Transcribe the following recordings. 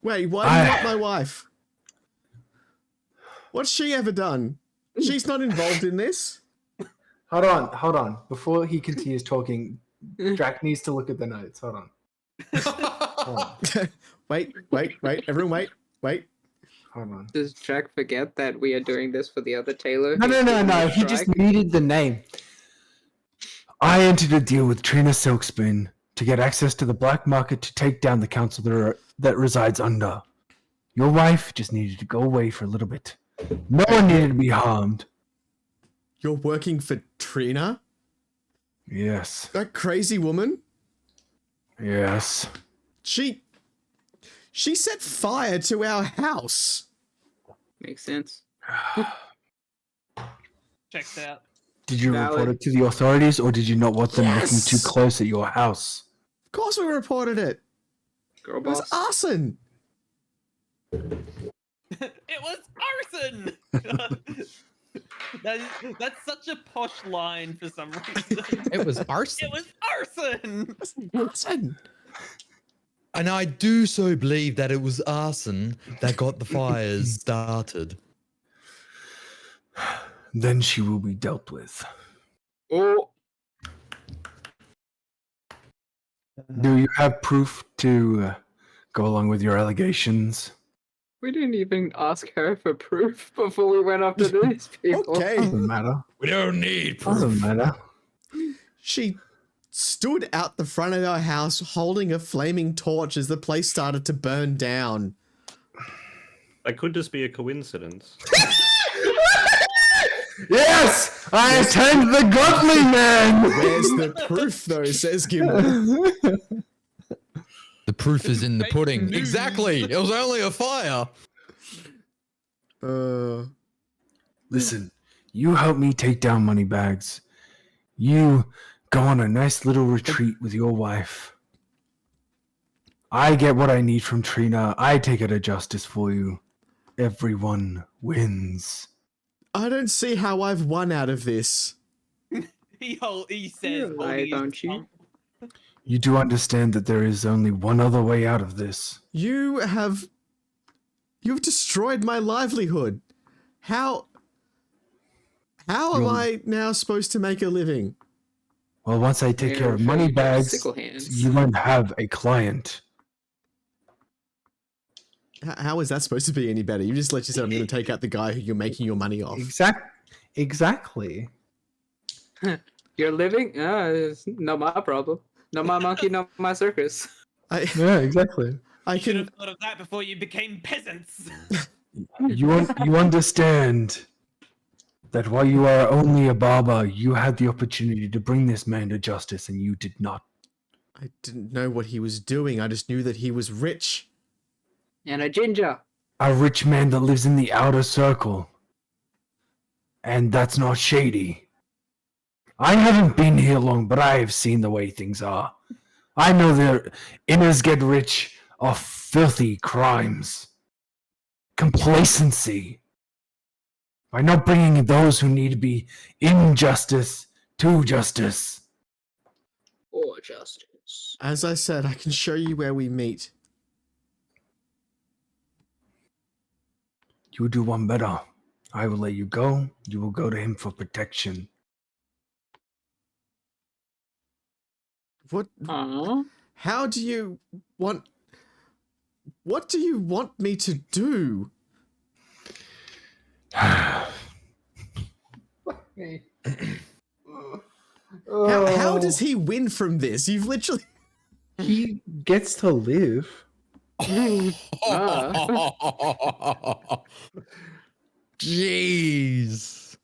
Wait, why do you want my wife? What's she ever done? She's not involved in this. Hold on. Before he continues talking, Drac needs to look at the notes. Hold on. Wait. Everyone wait. Hold on. Does Drac forget that we are doing this for the other Taylor? No. He just needed the name. I entered a deal with Trina Silkspoon to get access to the black market to take down the council that resides under. Your wife just needed to go away for a little bit. No one needed to be harmed. You're working for Trina? Yes. That crazy woman? Yes. She set fire to our house. Makes sense. Checks out. Did you report it to the authorities, or did you not want them looking too Yes! close at your house? Of course we reported it. Girl It was boss. arson. It was arson! That's such a posh line for some reason. It was arson. It was arson! Arson. And I do so believe that it was arson that got the fires started. Then she will be dealt with. Oh, Do you have proof to go along with your allegations? we didn't even ask her for proof before we went after these people. Okay. Doesn't matter. We don't need Doesn't matter. She stood out the front of our house holding a flaming torch as the place started to burn down. That could just be a coincidence. Yes! I attend the godly man! Where's the proof, though, says Gimble. The proof is in the pudding. Exactly. It was only a fire. Listen, you help me take down Moneybags. You go on a nice little retreat with your wife. I get what I need from Trina. I take her to justice for you. Everyone wins. I don't see how I've won out of this. He says, You're right, holding his don't you? tongue. You do understand that there is only one other way out of this. You've destroyed my livelihood. How am I now supposed to make a living? Well, once I take care of Sure, you got Moneybags, sickle hands. you won't have a client. How is that supposed to be any better? You just let yourself, I'm going to take out the guy who you're making your money off. Exactly. You're living? It's not my problem. Not my monkey, not my circus. Yeah, exactly. I Should can. have thought of that before you became peasants. You understand that while you are only a barber, you had the opportunity to bring this man to justice, and you did not. I didn't know what he was doing. I just knew that he was rich. And a ginger. A rich man that lives in the outer circle. And that's not shady. I haven't been here long, but I have seen the way things are. I know their inners get rich off filthy crimes. Complacency. By not bringing those who need to be in justice to justice. Or justice. As I said, I can show you where we meet. You do one better. I will let you go. You will go to him for protection. What? Aww. How do you want? What do you want me to do? How does he win from this? You've literally. He gets to live. Jeez.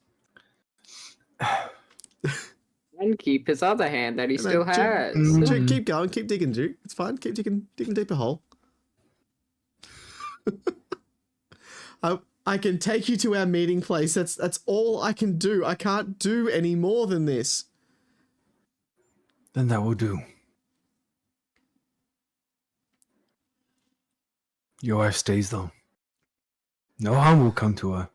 And keep his other hand that he still Duke, has. Duke, keep going, keep digging, Duke. It's fine. Keep digging deeper hole. I can take you to our meeting place. That's all I can do. I can't do any more than this. Then that will do. Your wife stays though. No harm will come to her.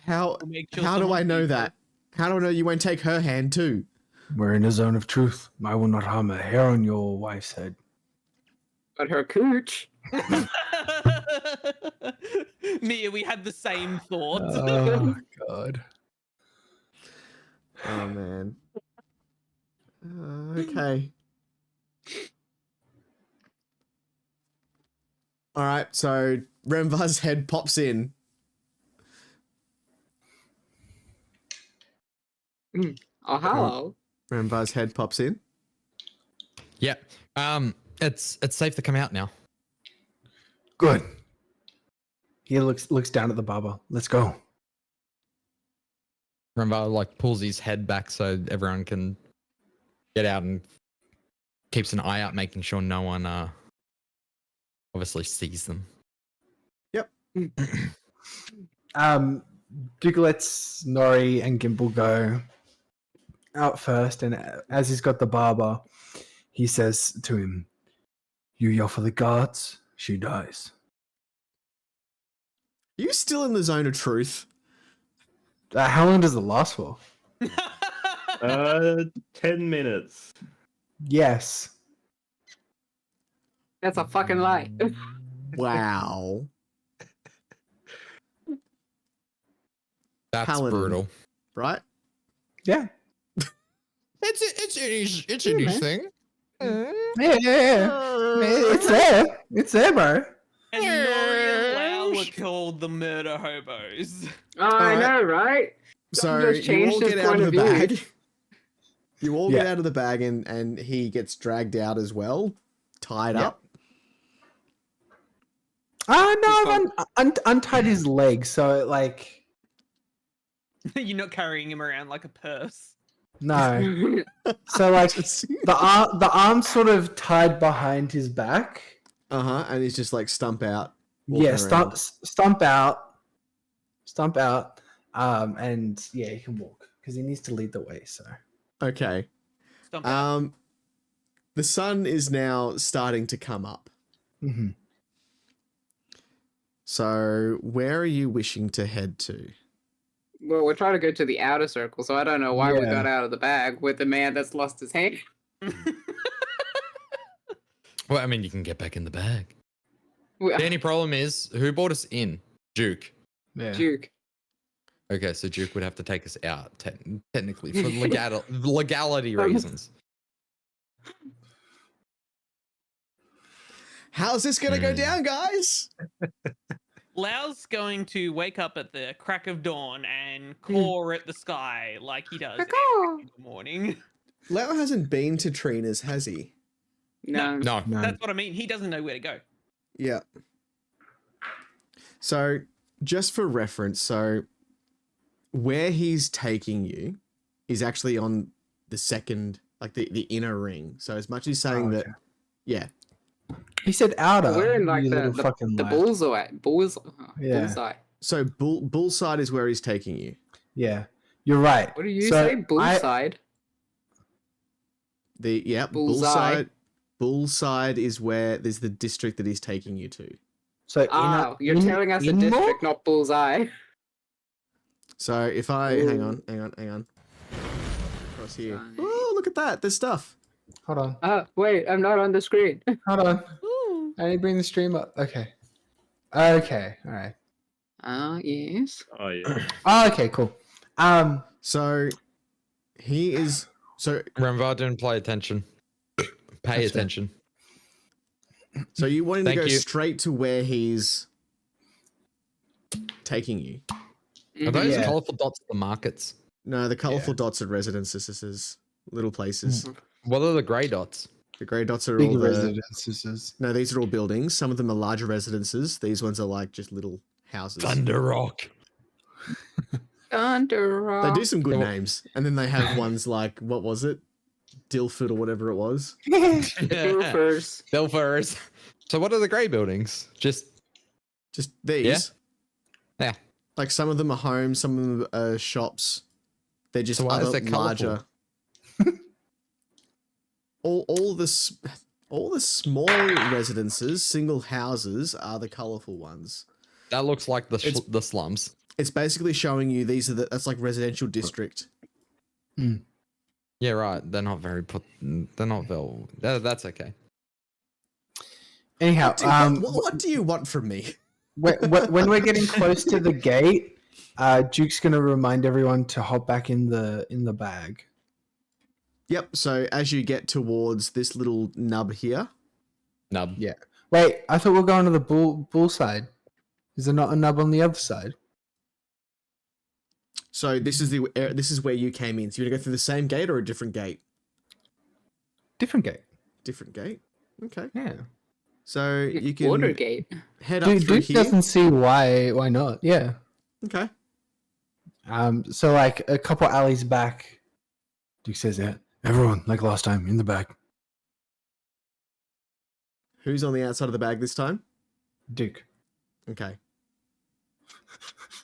How We'll make sure how do someone I know keeps that? How do I know you won't take her hand too? We're in a zone of truth. I will not harm a hair on your wife's head. But her cooch. Mia, we had the same thought. Oh god. Oh man. Okay. All right. So Remvar's head pops in. Oh, hello. Remvar's head pops in. Yeah. It's safe to come out now. Good. He looks down at the barber. Let's go. Remember, like pulls his head back so everyone can get out and keeps an eye out, making sure no one obviously sees them. Yep. Duke lets Nori and Gimbal go out first, and as he's got the barber, he says to him, "You yell for the guards, she dies." Are you still in the zone of truth? How long does it last for? 10 minutes. Yes. That's a fucking lie. Wow. That's Paladin. brutal. Right? Yeah. It's an easy thing. Yeah. It's there. It's there, bro. And Nori and Lau were called the murder hobos. Oh, I Alright. know, right? So Just you changed all his get out point of the of view. bag. You all get Yeah. out of the bag and he gets dragged out as well, tied Yep. up. No, I've untied his leg, so like You're not carrying him around like a purse. no. So like the arm's sort of tied behind his back. And he's just like stump out. walking Yeah, around. stump out. And yeah, he can walk because he needs to lead the way. So Okay. Stomp out. The sun is now starting to come up. mm-hmm. So where are you wishing to head to? Well, we're trying to go to the outer circle, so I don't know why we Yeah. got out of the bag with the man that's lost his hand. Well, I mean, you can get back in the bag. We- The only problem is, who brought us in? Duke. Yeah. Duke. Okay, so Duke would have to take us out, technically, for legality reasons. How's this gonna go down, guys? Lau's going to wake up at the crack of dawn and caw at the sky like he does Caw-caw. every morning. Leo hasn't been to Trina's, has he? No. No. No. That's what I mean. He doesn't know where to go. Yeah. So, just for reference, so where he's taking you is actually on the second, like the inner ring. So as much as saying that, okay. yeah. He said outer. We're in like you the little fucking lad. bullseye. Yeah. Bullseye. So bullside is where he's taking you. Yeah, you're right. What do you So say? Bullside? Bullseye. Bullside is where there's the district that he's taking you to. So Oh, you're in- telling us the Inmore? district, not bullseye. So if I Ooh. hang on. Across here. Fine. Oh, look at that. There's stuff. Hold on. Wait, I'm not on the screen. Hold on. I need to bring the stream up. Okay. Okay. All right. Yes. Oh, yeah. Oh, okay. Cool. So he is Remvar didn't pay attention. Pay That's fair. attention. So you wanting to Thank go you. straight to where he's taking you? Are those Yeah. colorful dots the markets? No, the colorful dots are residences. This is little places. What are the grey dots? The grey dots are Big all the. residences. No, these are all buildings. Some of them are larger residences. These ones are like just little houses. Thunder Rock. Thunder. They do some good Well- names, and then they have ones like what was it, Dilford or whatever it was. Roofers. Silvers. So what are the grey buildings? Just Just these. Yeah. Like some of them are homes, some of them are shops. They're just So why is other it colourful? larger. all the small residences, single houses, are the colourful ones. that looks like the It's- the slums. It's basically showing you that's like residential district. Yeah, right. They're not very They're not very. That's okay. Anyhow, What do you want from me? when we're getting close to the gate, Duke's gonna remind everyone to hop back in the bag. Yep. So as you get towards this little nub here, Nub. Yeah. Wait, I thought we were going to the bull side. Is there not a nub on the other side? so this is where you came in. So you want to go through the same gate or a different gate? Different gate. Different gate. Okay. Yeah. So you can Watergate. head up through Duke here. doesn't see why not. Yeah. Okay. So like a couple alleys back, Duke says, "Yeah, everyone like last time in the back." Who's on the outside of the bag this time? Duke. Okay.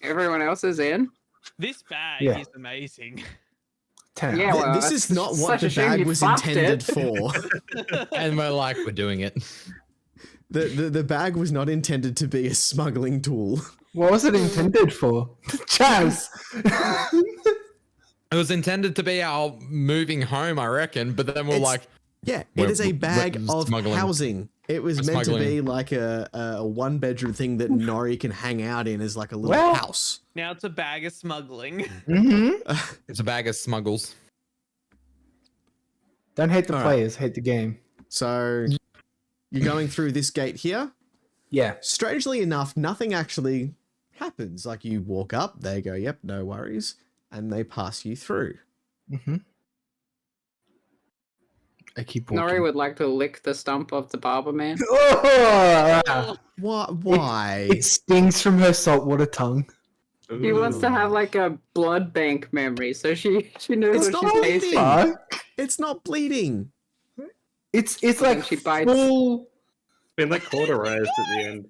Everyone else is in. This bag Yeah. is amazing. 10 Yeah, well, This that's is not what such a the shame bag you was fucked intended it. for. And we're doing it. The bag was not intended to be a smuggling tool. What was it intended for? Chaz. It was intended to be our moving home, I reckon. But then we're It's- like, Yeah, it We're- is a bag we're of smuggling. housing. It was We're meant to be smuggling. like a one-bedroom thing that Nori can hang out in as like a little Well- house. Now it's a bag of smuggling. Mm-hmm. it's a bag of smuggles. Don't hate the All right. players, hate the game. So you're going through this gate here. Yeah. Strangely enough, nothing actually happens. Like you walk up, they go, "Yep, no worries," and they pass you through. Mm-hmm. I keep walking. Nori would like to lick the stump of the barber man. Oh, Why? it stings from her saltwater tongue. He wants to have like a blood bank memory, so she knows It's what not she's bleeding. tasting. Fuck. It's not bleeding. It's And like she bites. full. Been like cauterized at the end.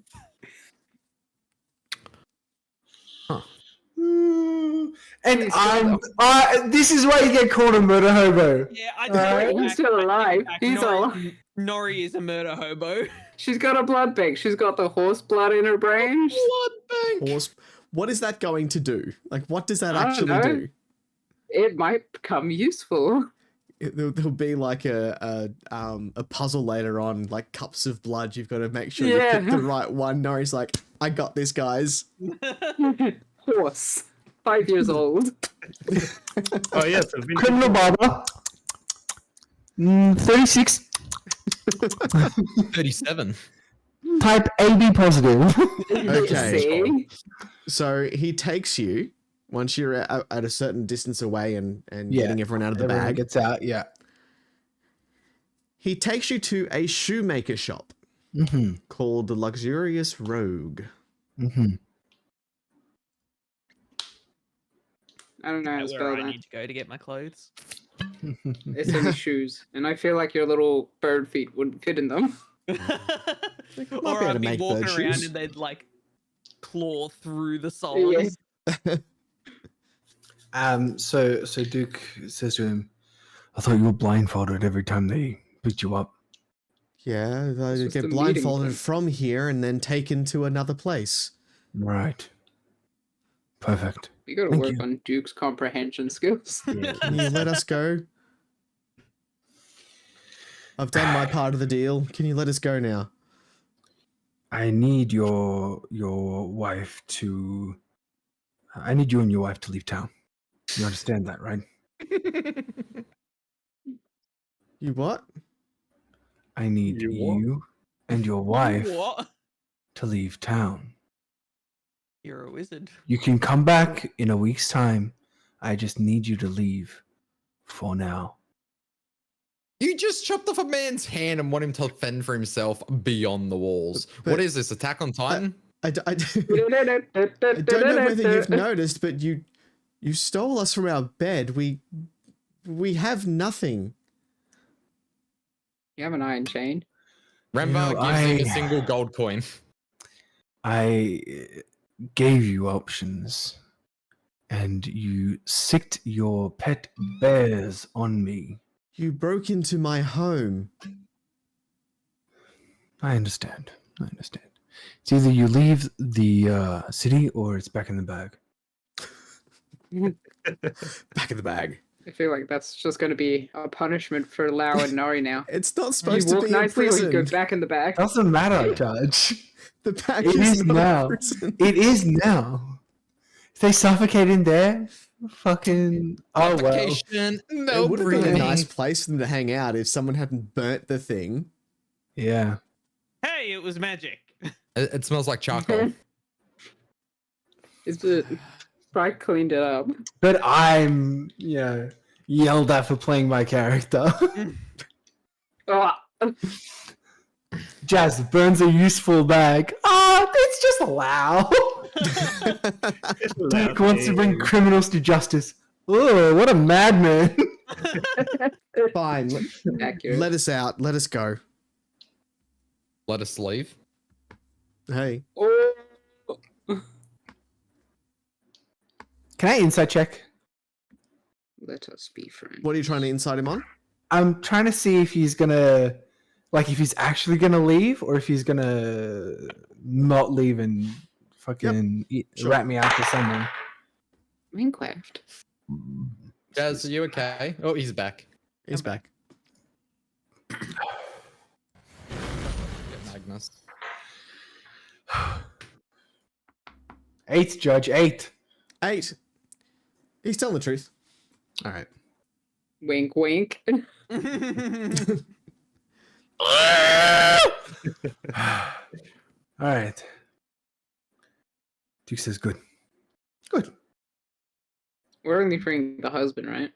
And He's this is why you get called a murder hobo. Yeah, I Alright. take it He's back. still I take it alive. back. He's Nori, Nori is a murder hobo. She's got a blood bank. She's got the horse blood in her brain. Blood bank. Horse. What is that going to do? Like, what does that I don't actually know. do? It might become useful. There'll be like a puzzle later on, like cups of blood. You've got to make sure you Yeah. pick the right one. Nori's like, "I got this, guys." Horse. 5 years old. Oh yes, it's been Criminal barber. 36. 37. Type AB positive. Okay. See? So he takes you once you're at a certain distance away and Yeah, getting everyone out of the Everyone bag. gets out. Yeah. He takes you to a shoemaker shop Mm-hmm. called the Luxurious Rogue. Mm-hmm. I don't know how to Where spell I that. need to go to get my clothes. It's in the shoes, and I feel like your little bird feet wouldn't fit in them. Or be able to I'd be make walking bird around shoes. and they'd like claw through the soles. So Duke says to him, "I thought you were blindfolded every time they picked you up." Yeah, they This was get the meeting blindfolded place. from here and then taken to another place. Right. Perfect. You gotta Thank work you. on Duke's comprehension skills. Can you let us go? I've done my part of the deal. Can you let us go now? I need your wife to. I need you and your wife to leave town. You understand that, right? You what? I need You what? you and your wife What? to leave town. You're a wizard. You can come back in a week's time. I just need you to leave for now. You just chopped off a man's hand and want him to fend for himself beyond the walls. But- What is this, Attack on Titan? I don't know whether you've noticed, but you stole us from our bed. We have nothing. You have an iron chain. Rembo know, gives him a I- single gold coin. I gave you options, and you sicked your pet bears on me. You broke into my home. I understand. It's either you leave the city or it's back in the bag. Back in the bag. I feel like that's just going to be a punishment for Lau and Nori now. It's not You supposed to walk be nicely or you go imprisoned. back in the back. Doesn't matter, Judge. The pack It is is not now. a prison. It is now. If they suffocate in there, fucking. Oh, well. Suffocation, no It would have been a breathing. nice place for them to hang out if someone hadn't burnt the thing. Yeah. Hey, it was magic. It smells like charcoal. Is it? I cleaned it up. But I'm, yelled at for playing my character. Oh, Jazz burns a useful bag. Oh, it's just allow. Duke wants to bring criminals to justice. Oh, what a madman. Fine. accurate. Let us out. Let us go. Let us leave. Hey. Oh. Can I insight check? Let us be friends. What are you trying to incite him on? I'm trying to see if he's gonna, if he's actually gonna leave, or if he's gonna not leave and fucking Sure. rat me out to someone. Minecraft. Jazz, are you okay? Oh, he's back. He's back. Get Magnus. 8, Judge, 8. 8. He's telling the truth. All right. Wink, wink. All right. Duke says good. Good. We're only freeing the husband, right?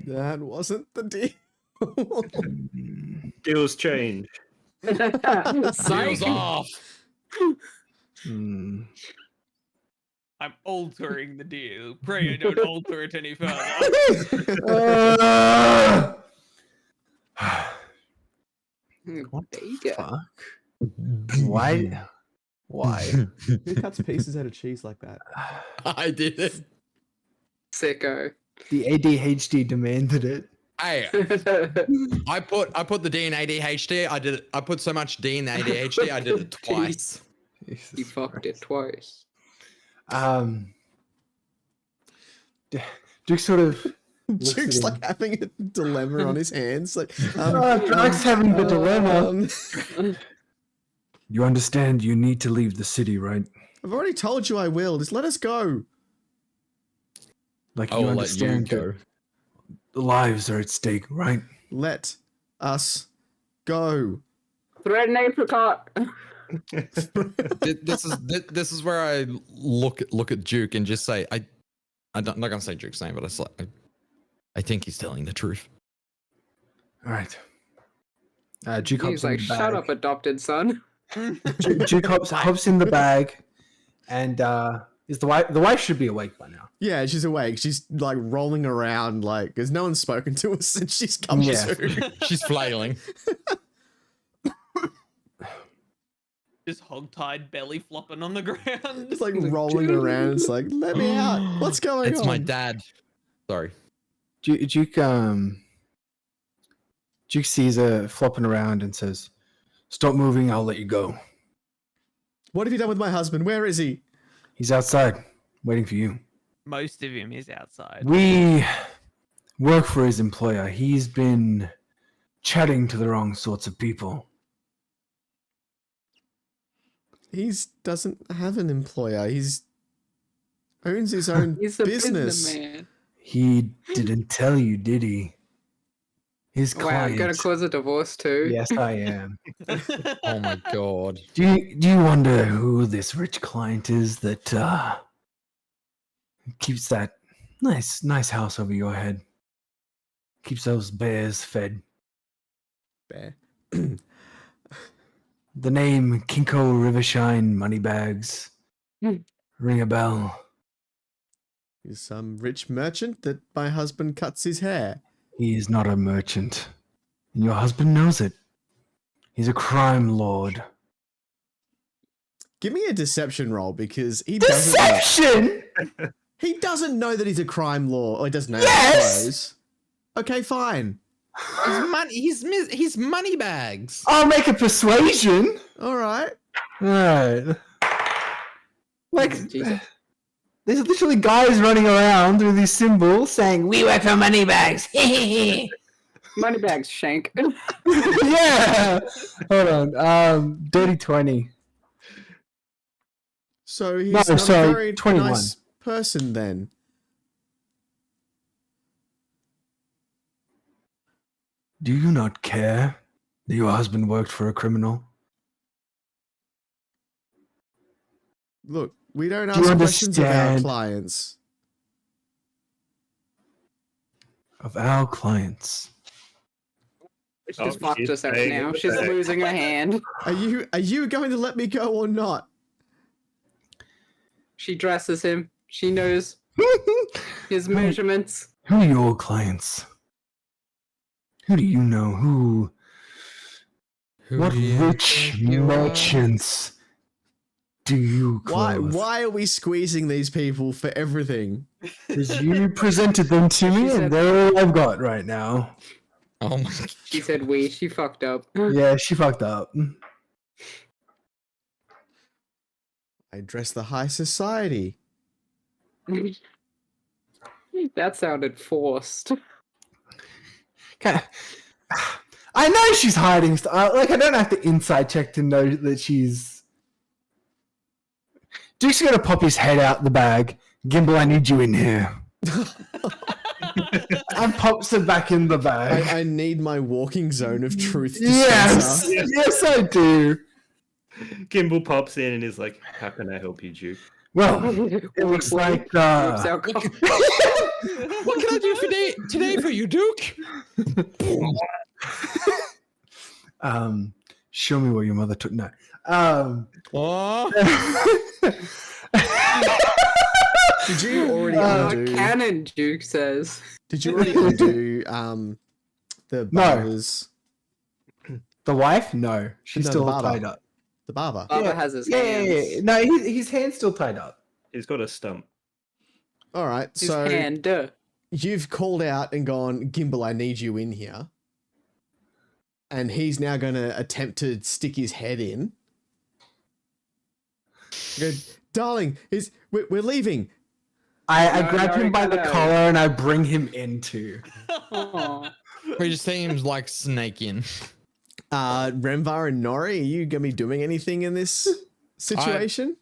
That wasn't the deal. Deals change. Seals off. Hmm. I'm altering the deal. Pray I don't alter it any further. What There the you go. fuck? Why? Why? Who cuts pieces out of cheese like that? I did it. Sicko. The ADHD demanded it. Hey, I put the D in ADHD. I did it. I put so much D in the ADHD. I did it twice. You fucked it twice. Duke sort of looks Duke's at him. like having a dilemma on his hands. Like, Drake's having the dilemma. You understand you need to leave the city, right? I've already told you I will. Just let us go. Like I you will let you understand go. the lives are at stake, right? Let us go. Thread an apricot. This is where I look at Duke and just say I'm not gonna say Duke's name, but it's like I think he's telling the truth. All right. Duke hops He's in like, the shut bag. up, adopted son. Duke hops in the bag, and is the wife should be awake by now. Yeah, she's awake. She's like rolling around, like, because no one's spoken to her since she's come Yeah. to. She's flailing. Just hog-tied, belly flopping on the ground. Just like rolling around. It's like, let me out. What's going It's on? my dad. Sorry. Duke sees her flopping around and says, "Stop moving, I'll let you go." What have you done with my husband? Where is he? He's outside, waiting for you. Most of him is outside. We work for his employer. He's been chatting to the wrong sorts of people. He doesn't have an employer. He's owns his own He's a business. businessman. He didn't tell you, did he? His Wow, client. I'm gonna cause a divorce too. Yes, I am. Oh my god. Do you wonder who this rich client is that keeps that nice house over your head? Keeps those bears fed. Bear. The name Kinko Rivershine Moneybags. Hmm. Ring a bell. He's some rich merchant that my husband cuts his hair. He is not a merchant. And your husband knows it. He's a crime lord. Give me a deception roll because he doesn't know. Deception! He doesn't know that he's a crime lord. Or he doesn't know. Yes! I suppose. Okay, fine. He's money bags. I'll make a persuasion. All right. Alright. Like, Jesus. There's literally guys running around with these symbols saying, "We work for Moneybags." Moneybags, Shank. Yeah. Hold on. Dirty 20. So he's No, not sorry, a very 21. nice person then. Do you not care that your husband worked for a criminal? Look, we don't Do you ask questions of our understand? clients. Of our clients. She's Oh, fucked she's herself paying now. it She's back. losing her hand. Are you going to let me go or not? She dresses him. She knows his measurements. Who are your clients? Who do you know? What do you rich think you are? merchants do you clothe? Why are we squeezing these people for everything? Because you presented them to me, said- and they're all I've got right now. Oh my god. She said we. She fucked up. Yeah, she fucked up. I dress the high society. That sounded forced. I know she's hiding stuff. Like, I don't have to inside check to know that she's. Duke's gonna pop his head out the bag. Gimbal, I need you in here. And pops it back in the bag. I need my walking zone of truth. Yes, dispenser. yes, I do. Gimbal pops in and is like, "How can I help you, Duke?" Well, it looks like. Whoops, out comes. What can I do today for you, Duke? Show me what your mother took. No. Oh, Did you already undo? Canon, Duke says. Did you already undo the No. barber's The wife? No, she's No, the still barber. tied up. the barber? Baba has his Yeah. hands. No, his hand's still tied up. He's got a stump. All right, His so hand. you've called out and gone, Gimbal, I need you in here. And he's now going to attempt to stick his head in. Go, darling, we're leaving. I No, grab no, him by the no. collar and I bring him into. Aw. we just see him like snake in. Remvar and Nori, are you going to be doing anything in this situation?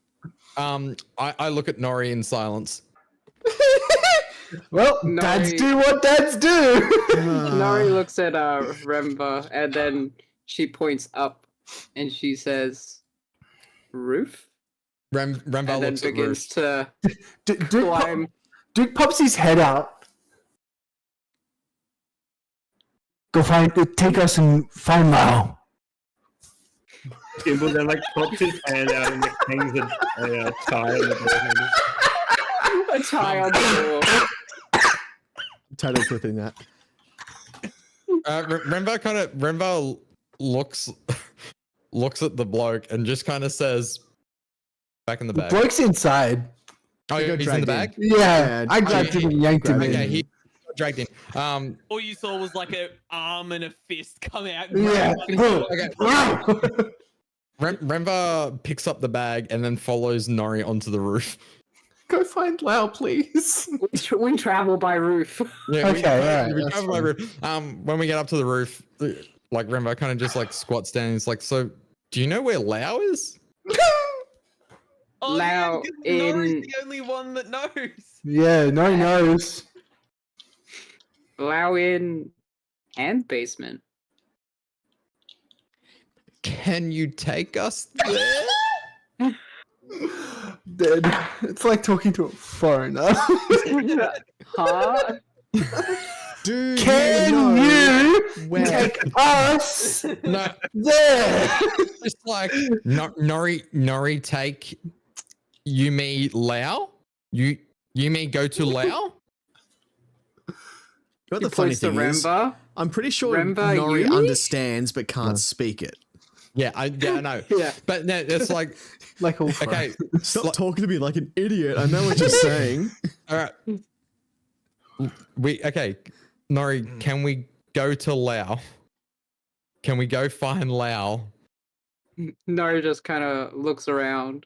I look at Nori in silence. Well, No, dads he- do what dads do. Nori looks at Remba and then she points up and she says, "Roof?" Remva And then looks at begins Roof. to climb. Duke pops his head out. Go take us and find Mao. Gimbal then like pops his hand out and like, hangs a tie on the door. A tie on the door. Totally flipping that. Remva looks at the bloke and just kind of says, "Back in the bag." Bloke's inside. Oh, He got he's in the dragged bag. Yeah, Yeah, I grabbed him and yanked him grabbed in. Okay, he got dragged in. All you saw was like an arm and a fist come out. Yeah. Okay. Remva picks up the bag and then follows Nori onto the roof. Go find Lau, please. We travel by roof. Yeah, Okay, alright, we that's travel by roof. When we get up to the roof, like Remva kind of just like squats down. He's like, "So, do you know where Lau is?" Oh, Lau yeah, Nori's in- the only one that knows. Yeah, no one knows. Allow in and basement. Can you take us there? Dead. It's like talking to a foreigner. Huh? Do Can know you where? take us No, there? just like Nori take you me Lao. You me go to Lao. You know what He the funny points to thing is? Remba. I'm pretty sure Remember Nori Yumi? understands but can't speak it. Yeah, I know. Yeah. But no, it's like Like all okay. Stop talking to me like an idiot. I know what you're saying. All right. Nori, can we go to Lao? Can we go find Lao? Nori just kind of looks around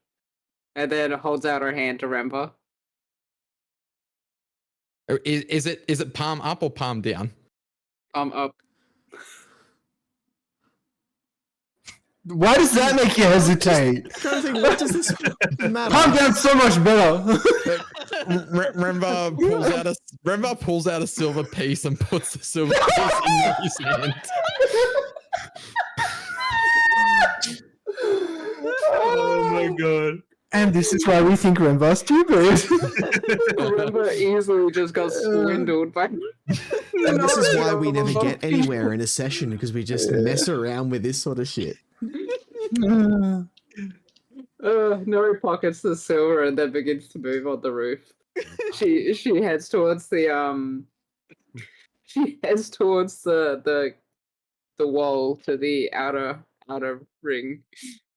and then holds out her hand to Remba. Is it palm up or palm down? Up. Why does that make you hesitate? I'm trying to think, what does this matter? Palm down's so much better. Remember pulls out a silver piece and puts the silver piece in his hand. Oh my god. And this is why we think Rembar's stupid. Remember easily just got swindled by. And this is why we never get anywhere in a session, because we just mess around with this sort of shit. Nori pockets the silver and then begins to move on the roof. She heads towards the wall to the outer ring,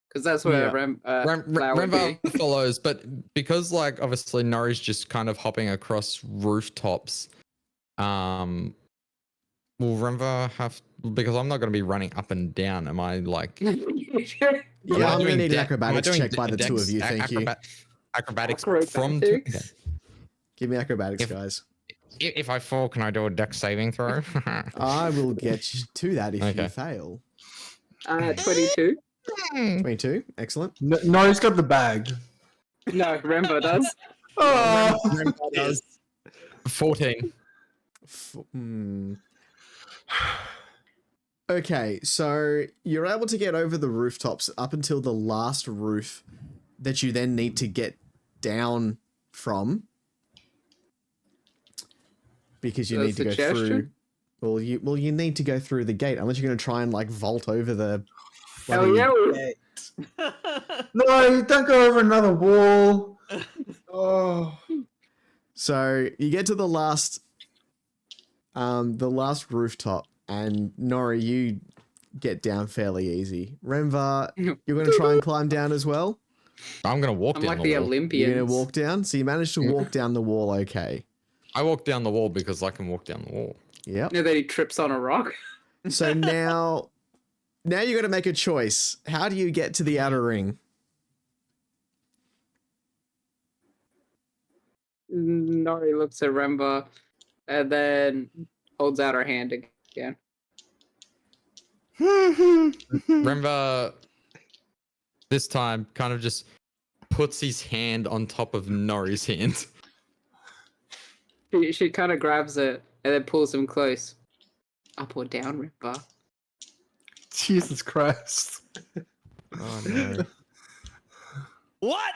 because that's where Flower would Remember be. follows, but because like obviously Nori's just kind of hopping across rooftops, will Remva have, because I'm not going to be running up and down. Am I like? Yeah, I'm going to need an acrobatics check by the two of you. Thank you. Acrobatics Acrobatics? from. Give me acrobatics, guys. If I fall, can I do a dex saving throw? I will get you to that if you Okay. fail. 22. 22, excellent. No, he's got the bag. No, Rembo does. Oh. Remva does 14. Okay, so you're able to get over the rooftops up until the last roof that you then need to get down from, because you need to go through. Well, you need to go through the gate, unless you're going to try and like vault over the. Hell yeah! No, don't go over another wall. Oh. So you get to the last rooftop, and Nori, you get down fairly easy. Remvar, you're going to try and climb down as well? I'm going to walk I'm down like the the wall. Olympians. You're going to walk down? So you managed to walk down the wall okay. I walk down the wall because I can walk down the wall. Yep. And then he trips on a rock. So now you got to make a choice. How do you get to the outer ring? Nori looks at Remba and then holds out her hand again. Remva, this time, kind of just puts his hand on top of Nori's hand. She kind of grabs it and then pulls him close. Up or down, Remba? Jesus Christ. Oh no. What?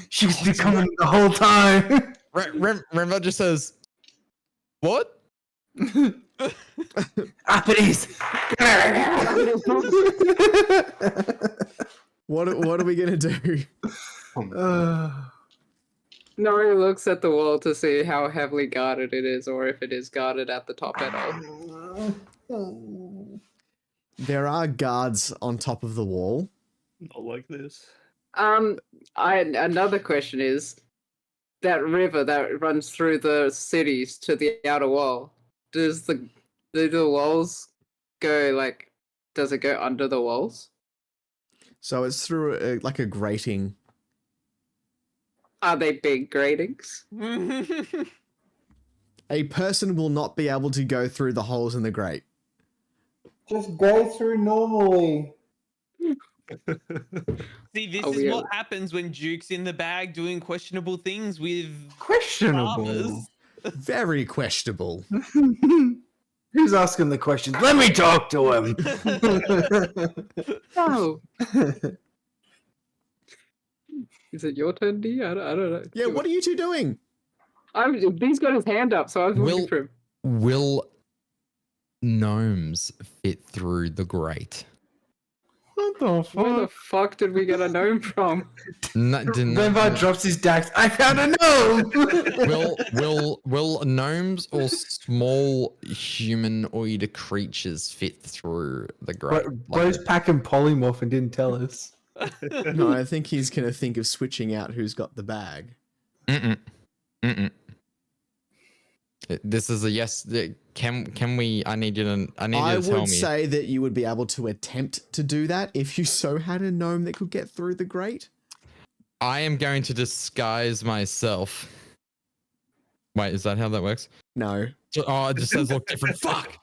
She was becoming the whole time. Remva just says, "What?" Please. What are we going to do? Nori looks at the wall to see how heavily guarded it is, or if it is guarded at the top at all. There are guards on top of the wall. Not like this. Another question is, that river that runs through the cities to the outer wall, do the walls go like, does it go under the walls? So it's through like a grating. Are they big gratings? A person will not be able to go through the holes in the grate. Just go through normally. See, this Oh, is yeah. what happens when Duke's in the bag doing questionable things with Questionable. farmers. Very questionable. Who's asking the questions? Let me talk to him. Oh. Is it your turn, D? I don't know. Yeah, what are you two doing? D's got his hand up, so I was looking for him. Will gnomes fit through the grate? What the Where the fuck? fuck did we get a gnome from? Remvar drops his dax. I found a gnome. will gnomes or small humanoid creatures fit through the grate? Bro's packing polymorph and didn't tell us. No, I think he's going to think of switching out who's got the bag. Mm-mm. This is a yes. Can we? I need you to tell me. I would say that you would be able to attempt to do that if you so had a gnome that could get through the grate. I am going to disguise myself. Wait, is that how that works? No. Oh, it just says look different. Fuck.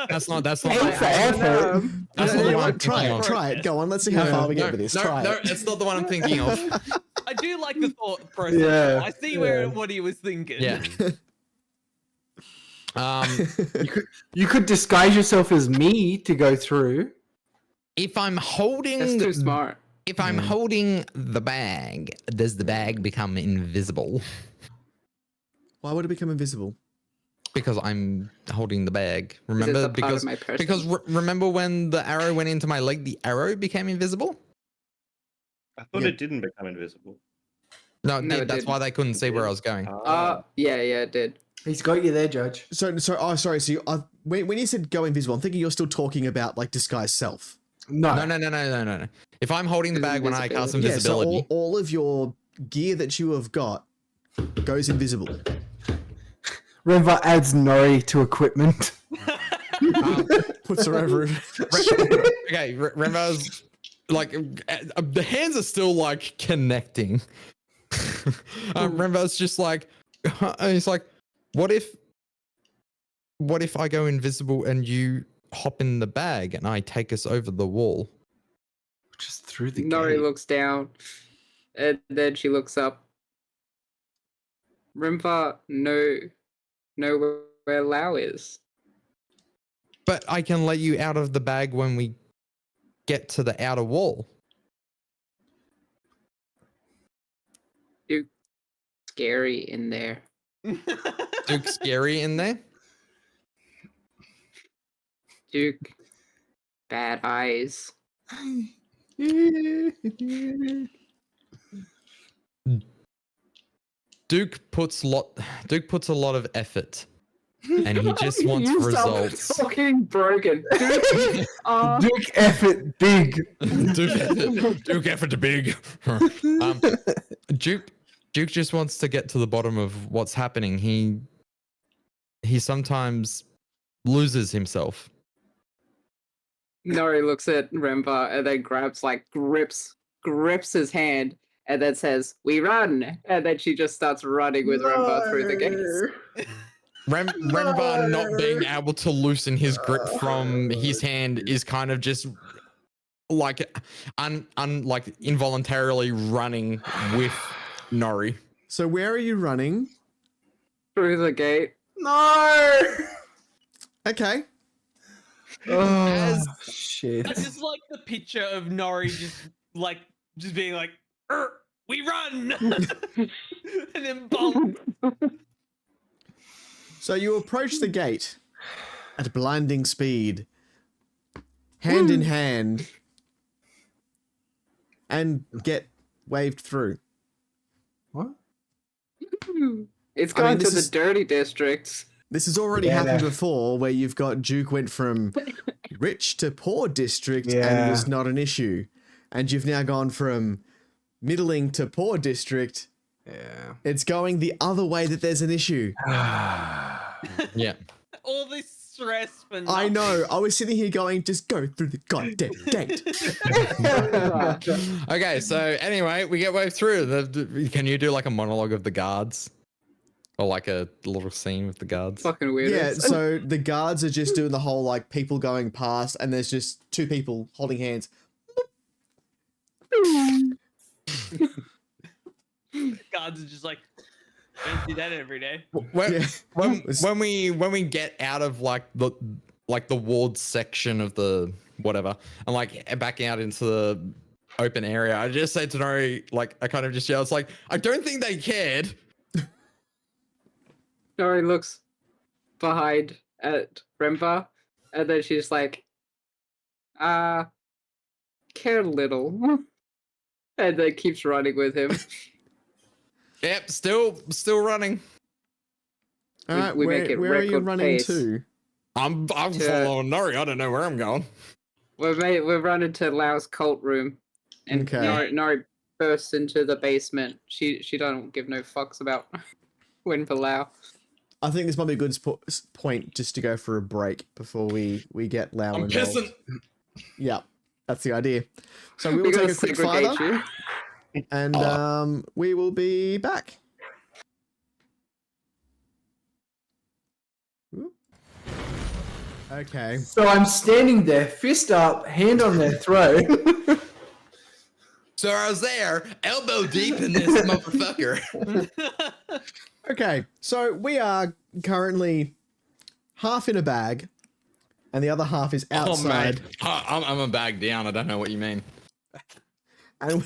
That's not. Aim for That's effort. not No, the no, one I'm try thinking it. of. Try it. Go on. Let's see how far we get with this. Try no, it. it's not the one I'm thinking of. I do like the thought process. Yeah, I see yeah. what he was thinking. Yeah. You could disguise yourself as me to go through. If I'm holding, That's too smart. if I'm holding the bag, does the bag become invisible? Why would it become invisible? Because I'm holding the bag. Is it Remember, the part of my person? remember when the arrow went into my leg, the arrow became invisible. I thought Yeah. it didn't become invisible. No, No, it that's why didn't. they couldn't see where I was going. Yeah, it did. He's got you there, Judge. So oh, sorry. So when you said go invisible, I'm thinking you're still talking about like disguise self. No. No. If I'm holding the bag when I cast Invisibility. invisibility, Yeah. So all of your gear that you have got goes invisible. Renvar adds Nori to equipment. Puts her over. okay, Rembo's like the hands are still like connecting. Rembo's just like, he's like, what if I go invisible and you hop in the bag and I take us over the wall? Just through the Nori gate. looks down, and then she looks up. Rimva know where Lao is. But I can let you out of the bag when we get to the outer wall. Dude, scary in there. Duke scary in there. Duke, bad eyes. Duke puts a lot of effort, and he just wants You stop results. Fucking broken. Duke, Duke effort big. Duke effort big. Duke just wants to get to the bottom of what's happening. He sometimes loses himself. Nori looks at Remba and then grips his hand and then says, "We run!" And then she just starts running with Remba through the gates. Rembar not being able to loosen his grip from his hand is kind of just like like involuntarily running with Nori. So where are you running? Through the gate. No. Okay. Oh shit. I just like the picture of Nori just being like, we run, and then boom. So you approach the gate at blinding speed, hand in hand, and get waved through. What? It's I mean, going this to the is- dirty districts. This has already Yeah. happened before, where you've got Duke went from rich to poor district and Yeah. was not an issue, and you've now gone from middling to poor district. Yeah. It's going the other way that there's an issue. Yeah. All this stress for nothing. I know. I was sitting here going, just go through the goddamn gate. Okay, so anyway, we get way through. Can you do like a monologue of the guards? Or like a little scene with the guards? Fucking weird. Yeah, so the guards are just doing the whole like people going past, and there's just two people holding hands. Guards are just like, don't do that every day. When, Yeah. when we get out of like the ward section of the whatever, and like back out into the open area, I just say to Nori, like I kind of just yell, it's like, I don't think they cared. Nori looks behind at Remba, and then she's like, care little. And then keeps running with him. Yep, still running. All right, we make it where are you record running pace. to? I'm following Nori. I don't know where I'm going. We're running to Lau's cult room, and Okay. Nori bursts into the basement. She don't give no fucks about win for Lau. I think this might be a good point just to go for a break before we get Lau I'm involved. pissing. Yeah, that's the idea. So we We will gotta take a quick segregate fighter. and we will be back. Oop. Okay. So I'm standing there, fist up, hand on their throat. So I was there, elbow deep in this motherfucker. Okay, so we are currently half in a bag, and the other half is outside. Oh, I'm a bag down. I don't know what you mean. And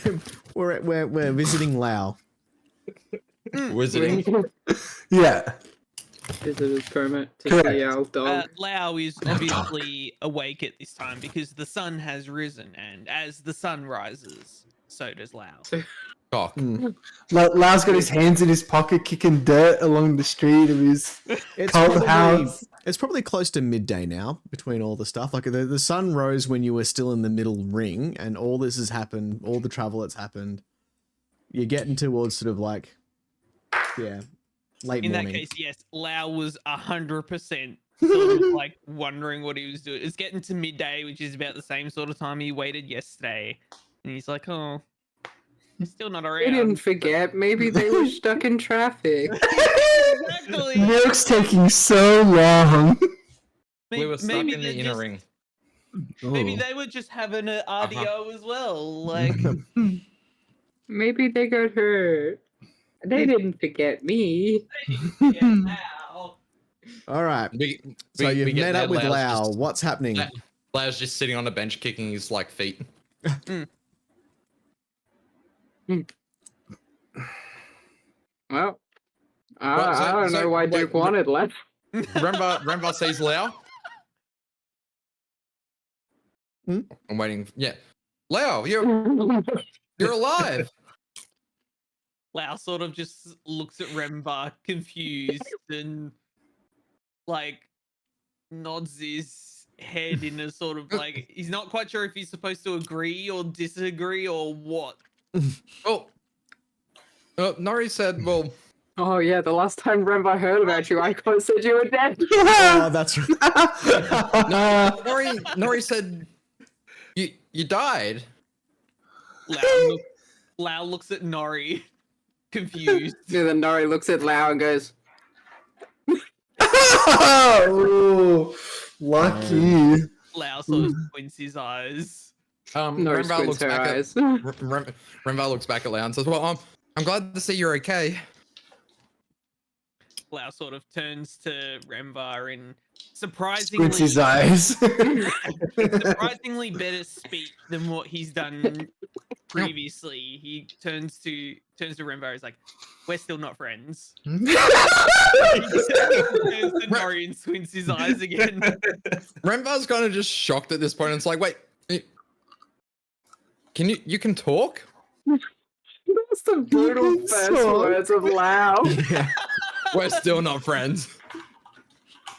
we're visiting Lao. Wizarding. Yeah. Visitor's permit to Correct. see our dog. Lao is obviously awake at this time because the sun has risen, and as the sun rises, so does Lao. Cock. Lau's got his hands in his pocket, kicking dirt along the street of his cold house. It's probably close to midday now between all the stuff. Like the sun rose when you were still in the middle ring, and all this has happened, all the travel that's happened. You're getting towards sort of like, yeah, late In morning. that case, yes, Lao was 100% sort of like wondering what he was doing. It's getting to midday, which is about the same sort of time he waited yesterday, and he's like, "Oh, they're still not around." They didn't forget. Maybe they were stuck in traffic. Exactly. Milk's taking so long. We were stuck in the they're inner just- ring. Maybe Oh. they were just having an RDO as well. Like, Maybe they got hurt. They didn't forget me. yeah, Lao. All right. So We you've get met up there, with Lau's Lao. just- What's happening? Lau's just sitting on a bench kicking his like feet. Well, so- I don't so- know why wait, Duke wanted left. Remember sees Lao. Hmm? I'm waiting. Yeah, Lao, you're alive. Lao sort of just looks at Rembar confused and like nods his head in a sort of like he's not quite sure if he's supposed to agree or disagree or what. Oh, Nori said, "Well, Oh yeah, the last time Remba heard about you, I said you were dead. Oh, that's right. Nori said you died." Lao looks at Nori confused. And then Nori looks at Lau and goes, Oh, lucky. Lao sort of squints his eyes. Nori Rembar squints looks her back at eyes. Rembar looks back at Lao and says, "Well, I'm glad to see you're okay." Lao sort of turns to Remvar in surprisingly Squints his eyes. surprisingly better speech than what he's done previously. He turns to Remvar. He's like, "We're still not friends." He turns to Nori and squints his eyes again. Rembar's kind of just shocked at this point. And it's like, wait, you can talk? That's the brutal first So- words of Lau. We're still not friends.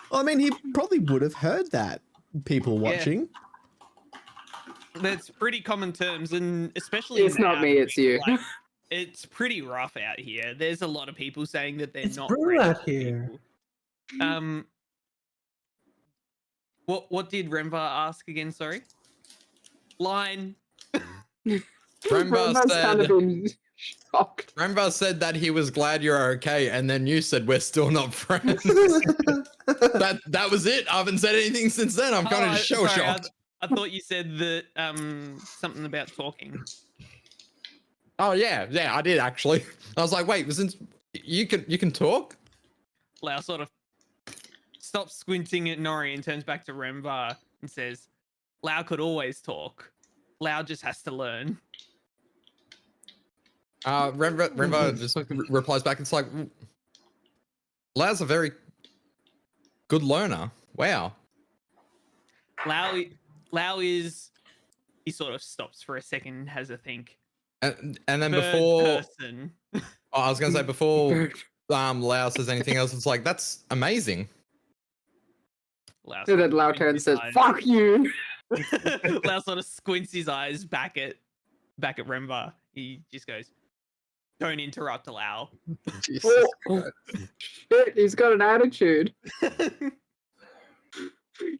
Well, I mean, he probably would have heard that. People watching. That's pretty common terms, and especially It's in not our me, it's you. like, it's pretty rough out here. There's a lot of people saying that they're It's not brutal friends out with here. people. What did Remvar ask again? Sorry. Line. Rembar Remba's kind of said, been shocked. Rembar said that he was glad you're okay, and then you said we're still not friends. that was it. I haven't said anything since then. I'm kind of just shell sorry, shocked. I thought you said that something about talking. Oh yeah, I did actually. I was like, wait, since you can talk? Lau sort of stops squinting at Nori and turns back to Remvar and says, "Lau could always talk. Lau just has to learn." Rembar just replies back. It's like, Lau's a very good learner. Wow. Lau is. He sort of stops for a second and has a think. And then Third before person. I was gonna say before Lau says anything else, it's like that's amazing. Lau So sort then of Lau squints turns and his says, eyes. "Fuck you." Lau sort of squints his eyes back at Remvar. He just goes, "Don't interrupt, Lau." Oh, shit, he's got an attitude. I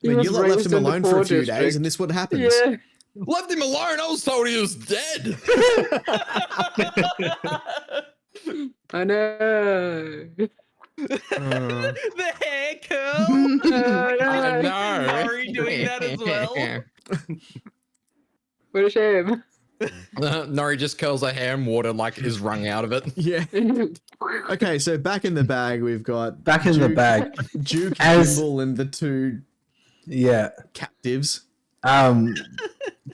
mean, you lot left him alone for a few days, and this what happens. Yeah. Left him alone. I was told he was dead. I know. The hair curl. I know. Nori doing that as well. What a shame. Nori just curls her hair and water like is wrung out of it. Yeah. Okay, so back in the bag, we've got Back in the bag. Duke, As- Gimbal, and the two Yeah. captives.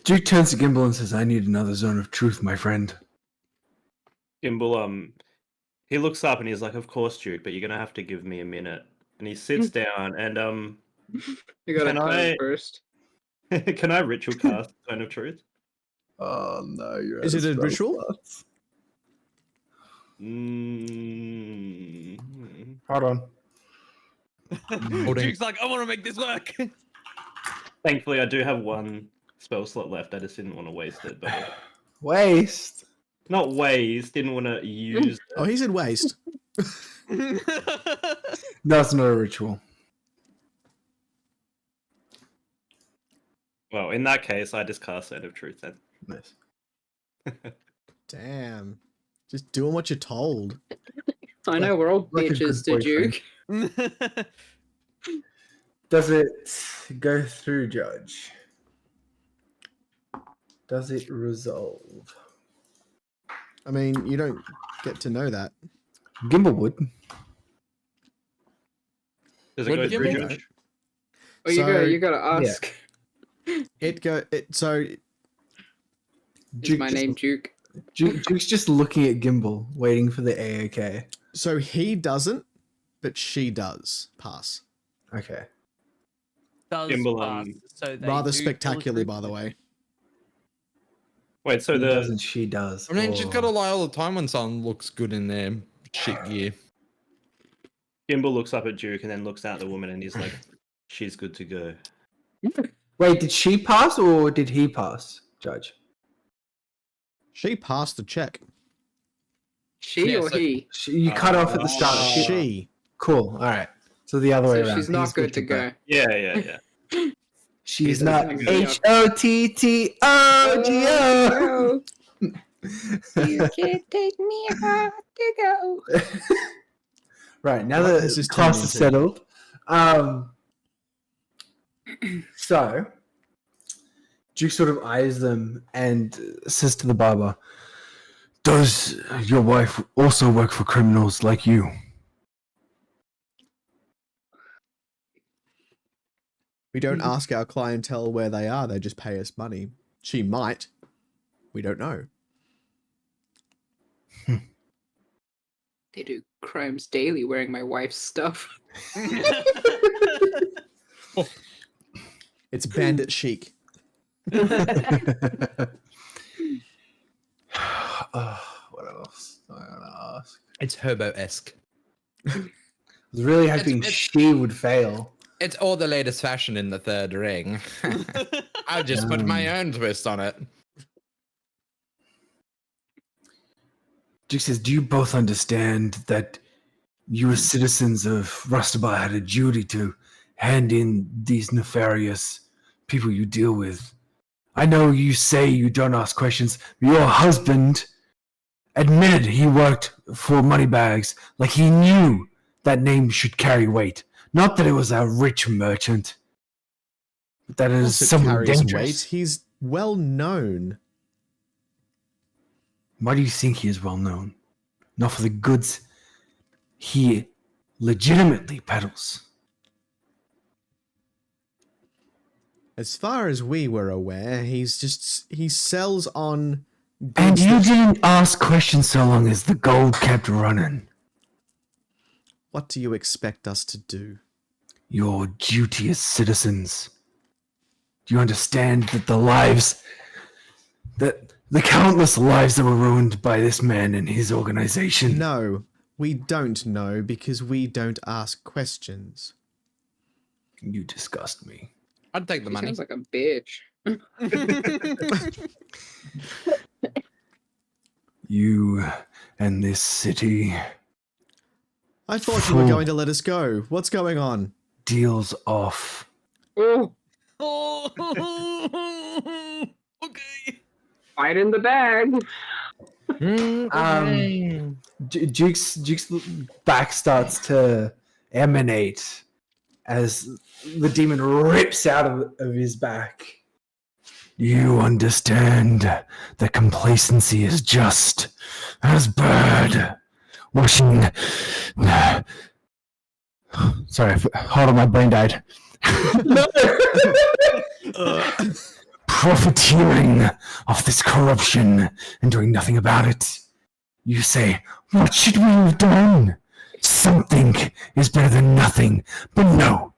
Duke turns to Gimbal and says, I need another zone of truth, my friend. Gimbal, he looks up and he's like, "Of course, Duke, but you're gonna have to give me a minute." And he sits down and You gotta Can come I- first. can I ritual cast Zone of Truth? Oh no, you're Is it a ritual? Mm. Hold on. Duke's like, I want to make this work. Thankfully, I do have one spell slot left. I just didn't want to waste it, but Waste. not waste. Didn't want to use. Oh, he said waste. No, it's not a ritual. Well, in that case, I just cast Zone of Truth then. Nice. Damn. Just doing what you're told. I know, we're all Like a bitches good to boyfriend. Duke. Does it go through, Judge? Does it resolve? I mean, you don't get to know that. Gimbal would. Does it Would go you through, give me- Josh? Oh, So- you gotta ask. So Is my name Duke? Duke's just looking at Gimbal, waiting for the AOK. so he doesn't, but she does pass. Okay. Does Gimbal, pass, so they Rather do spectacularly, kill by the way. Wait, so He the doesn't, she does. I mean, she's Oh. got to lie all the time when someone looks good in their shit gear. Gimbal looks up at Duke and then looks out at the woman and he's like, "She's good to go." Wait, did she pass or did he pass, Judge? She passed the check. She Yeah, or so- he? You cut off at the start. She. Cool. All right. So the other way So around. she's not He's good to go. go. Yeah. She's He's not not good. HOTTOGO. You can't take me out to go. Right, now What that has this the class turned is into? settled. So Duke sort of eyes them and says to the barber, does your wife also work for criminals like you? We don't ask our clientele where they are, they just pay us money. She might. We don't know. They do crimes daily wearing my wife's stuff. It's bandit chic. What else am I gonna ask? It's Herbo-esque. I was really hoping it's- she would fail. It's all the latest fashion in the third ring. I just put my own twist on it. Duke says, do you both understand that you as citizens of Rustabar had a duty to hand in these nefarious people you deal with? I know you say you don't ask questions, but your husband admitted he worked for Moneybags, like he knew that name should carry weight. Not that it was a rich merchant, but that it is Also someone carries dangerous. weight. He's well known. Why do you think he is well known? Not for the goods he legitimately peddles. As far as we were aware, he sells on And goods you that- didn't ask questions so long as the gold kept running. What do you expect us to do? Your duty as citizens. Do you understand that the countless lives that were ruined by this man and his organization? No, we don't know because we don't ask questions. You disgust me. I'd take the He money. sounds like a bitch. You and this city I thought you were Fool. going to let us go. What's going on? deals off. Oh, Oh, Okay. Fight in the bag. Duke's back starts to emanate as the demon rips out of his back. You understand that complacency is just as bad. Washing. Sorry, hold on, my brain died. Profiteering off this corruption and doing nothing about it. You say, what should we have done? Something is better than nothing. But no,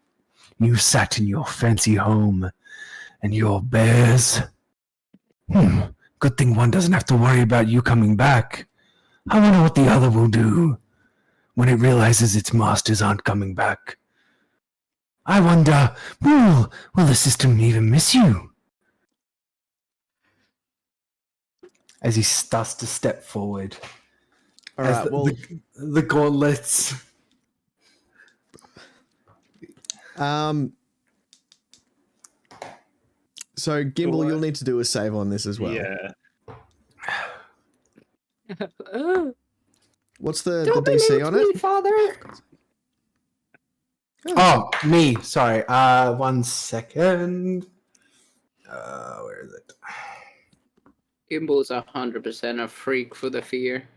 you sat in your fancy home and your bears. Good thing one doesn't have to worry about you coming back. I wonder what the other will do when it realizes its masters aren't coming back. I wonder, will the system even miss you? As he starts to step forward. All as right. Well, the gauntlets. So Gimbal, you'll need to do a save on this as well. Yeah. What's the Don't be DC mean on to it? me, Father. Oh, me. Sorry. 1 second. Where is it? Gimbal's 100% a freak for the fear.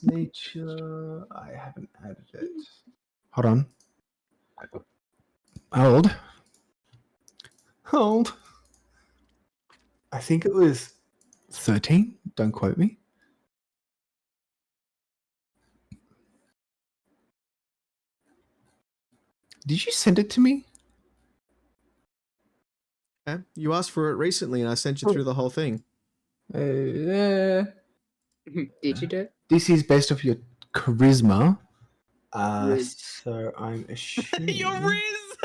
Nature. I haven't added it. Hold on. Hold. I think it was 13. Don't quote me. Did you send it to me? Yeah, you asked for it recently, and I sent you through the whole thing. Did you do it? DC is based off your charisma. Riz. So I'm assuming. Your Riz.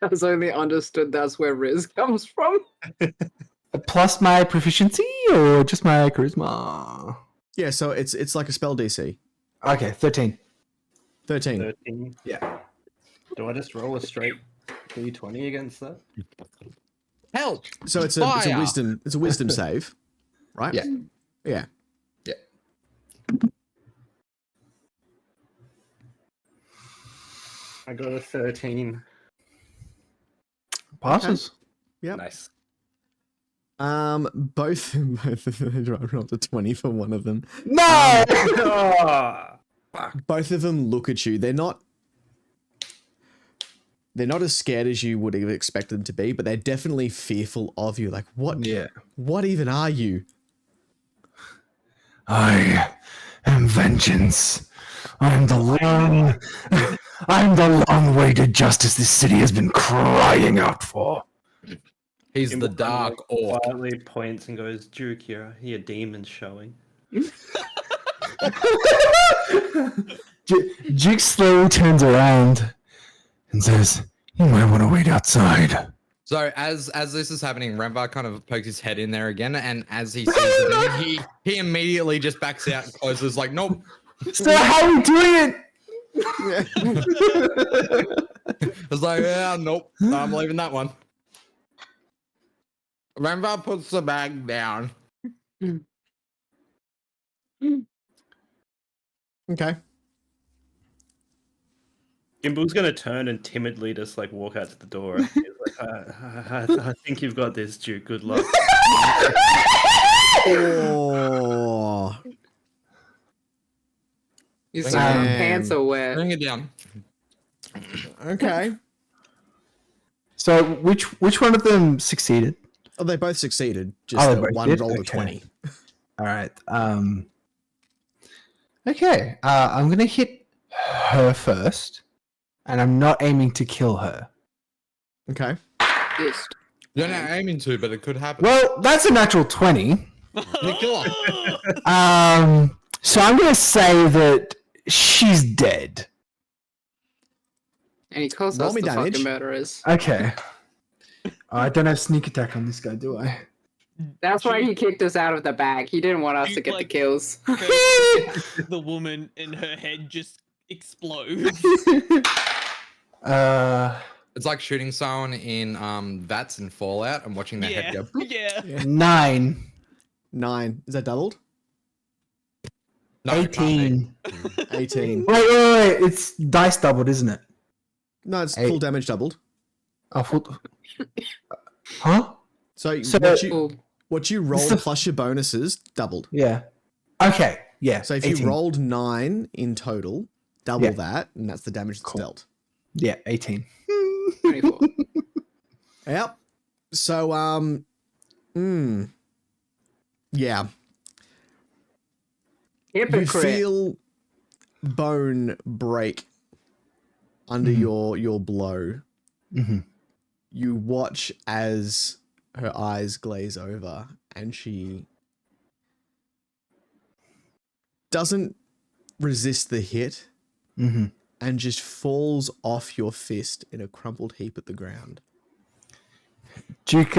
I was only understood that's where Riz comes from. Plus my proficiency or just my charisma? Yeah, so it's like a spell DC. Okay, 13. 13. 13. Yeah. Do I just roll a straight d20 against that? Help! So it's a Fire! wisdom save, right? Yeah. Yeah. I got a 13. Passes. Yep. Nice. Both of them rolled a 20 for one of them. No! Both of them look at you. They're not as scared as you would have expected them to be, but they're definitely fearful of you. Like, what? Yeah. What even are you? I am vengeance. I'm the long-awaited justice this city has been crying out for. He's the dark orc. Quietly points and goes, Duke, I hear demons showing. Jig slowly turns around and says, "You might want to wait outside." So as this is happening, Remvar kind of pokes his head in there again, and as he sees it, he immediately just backs out and closes like, nope. So how are we doing it? It's like, yeah, nope, I'm leaving that one. Remvar puts the bag down. Okay. Gimbal's gonna turn and timidly just like walk out to the door. He's like, I think you've got this, Duke. Good luck. Oh. His Damn. pants are wet. Bring it down. Okay. So which one of them succeeded? Oh, they both succeeded. Oh, Just they that both one did? rolled a Okay. 20. All right. Okay. I'm gonna hit her first, and I'm not aiming to kill her. Okay. Yes. You're not aiming to, but it could happen. Well, that's a natural 20. Kill her. So I'm gonna say that she's dead. And he calls Roll us me the damage. fucking murderers. Okay. I don't have sneak attack on this guy, do I? That's why he kicked us out of the bag. He didn't want us to Duke, get the like, kills. the woman and her head just explodes. It's like shooting someone in VATS in Fallout and watching their head Yeah, go. yeah. 9. 9. Is that doubled? No, it can't be. 18. 18. Wait. It's dice doubled, isn't it? No, it's 8. full damage doubled. Oh, huh? So, So- what you roll plus your bonuses doubled. Yeah. Okay. Yeah. So if 18. you rolled 9 in total, double Yeah. that, and that's the damage that's Cool. dealt. Yeah, 18. 24. Yep. So yeah. You Hypocrite. feel bone break under your blow. Mm-hmm. You watch as her eyes glaze over and she doesn't resist the hit Mm-hmm. and just falls off your fist in a crumpled heap at the ground. Duke,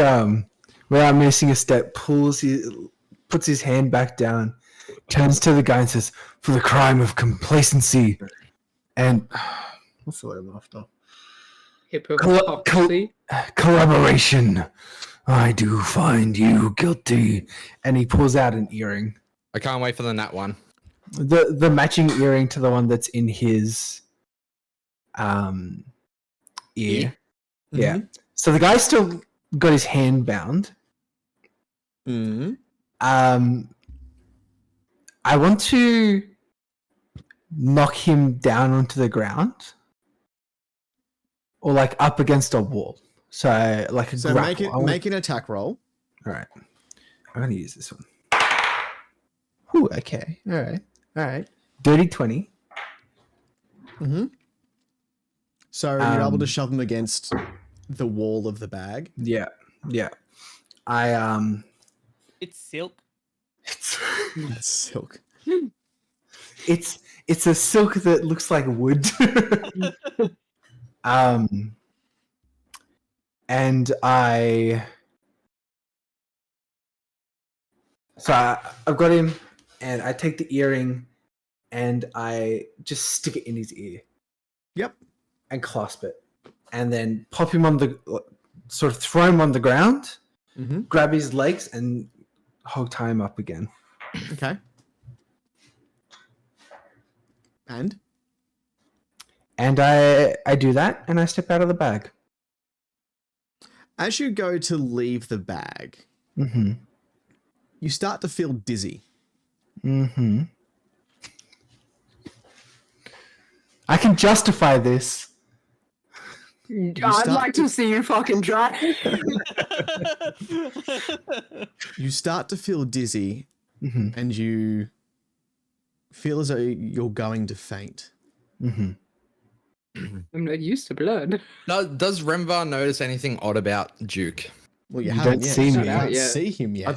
without missing a step, puts his hand back down, turns to the guy and says, "For the crime of complacency and what's the word I'm after? Hypocrisy. Collaboration. I do find you guilty." And he pulls out an earring, I can't wait for the nat one. the matching earring to the one that's in his ear. Yeah. So the guy's still got his hand bound. Mm-hmm. I want to knock him down onto the ground, or like up against a wall. So like a So grapple. make an attack roll. All right. I'm gonna use this one. Whew, okay. All right. Dirty 20. Mm-hmm. So you're able to Um, shove him against the wall of the bag. Yeah. I It's silk. That's silk. it's a silk that looks like wood. And I've got him, and I take the earring, and I just stick it in his ear. Yep. And clasp it, and then pop him on the, sort of throw him on the ground, Mm-hmm. grab his legs, and hog tie him up again. Okay. And And I do that, and I step out of the bag. as you go to leave the bag, Mm-hmm. you start to feel dizzy. Mm-hmm. I can justify this. I'd like to see you fucking try. You start to feel dizzy Mm-hmm. and you feel as though you're going to faint. Mm-hmm. I'm not used to blood. No, does Remvar notice anything odd about Duke? Well, you You haven't don't yet. see so me you yet. can't Yeah. see him yet.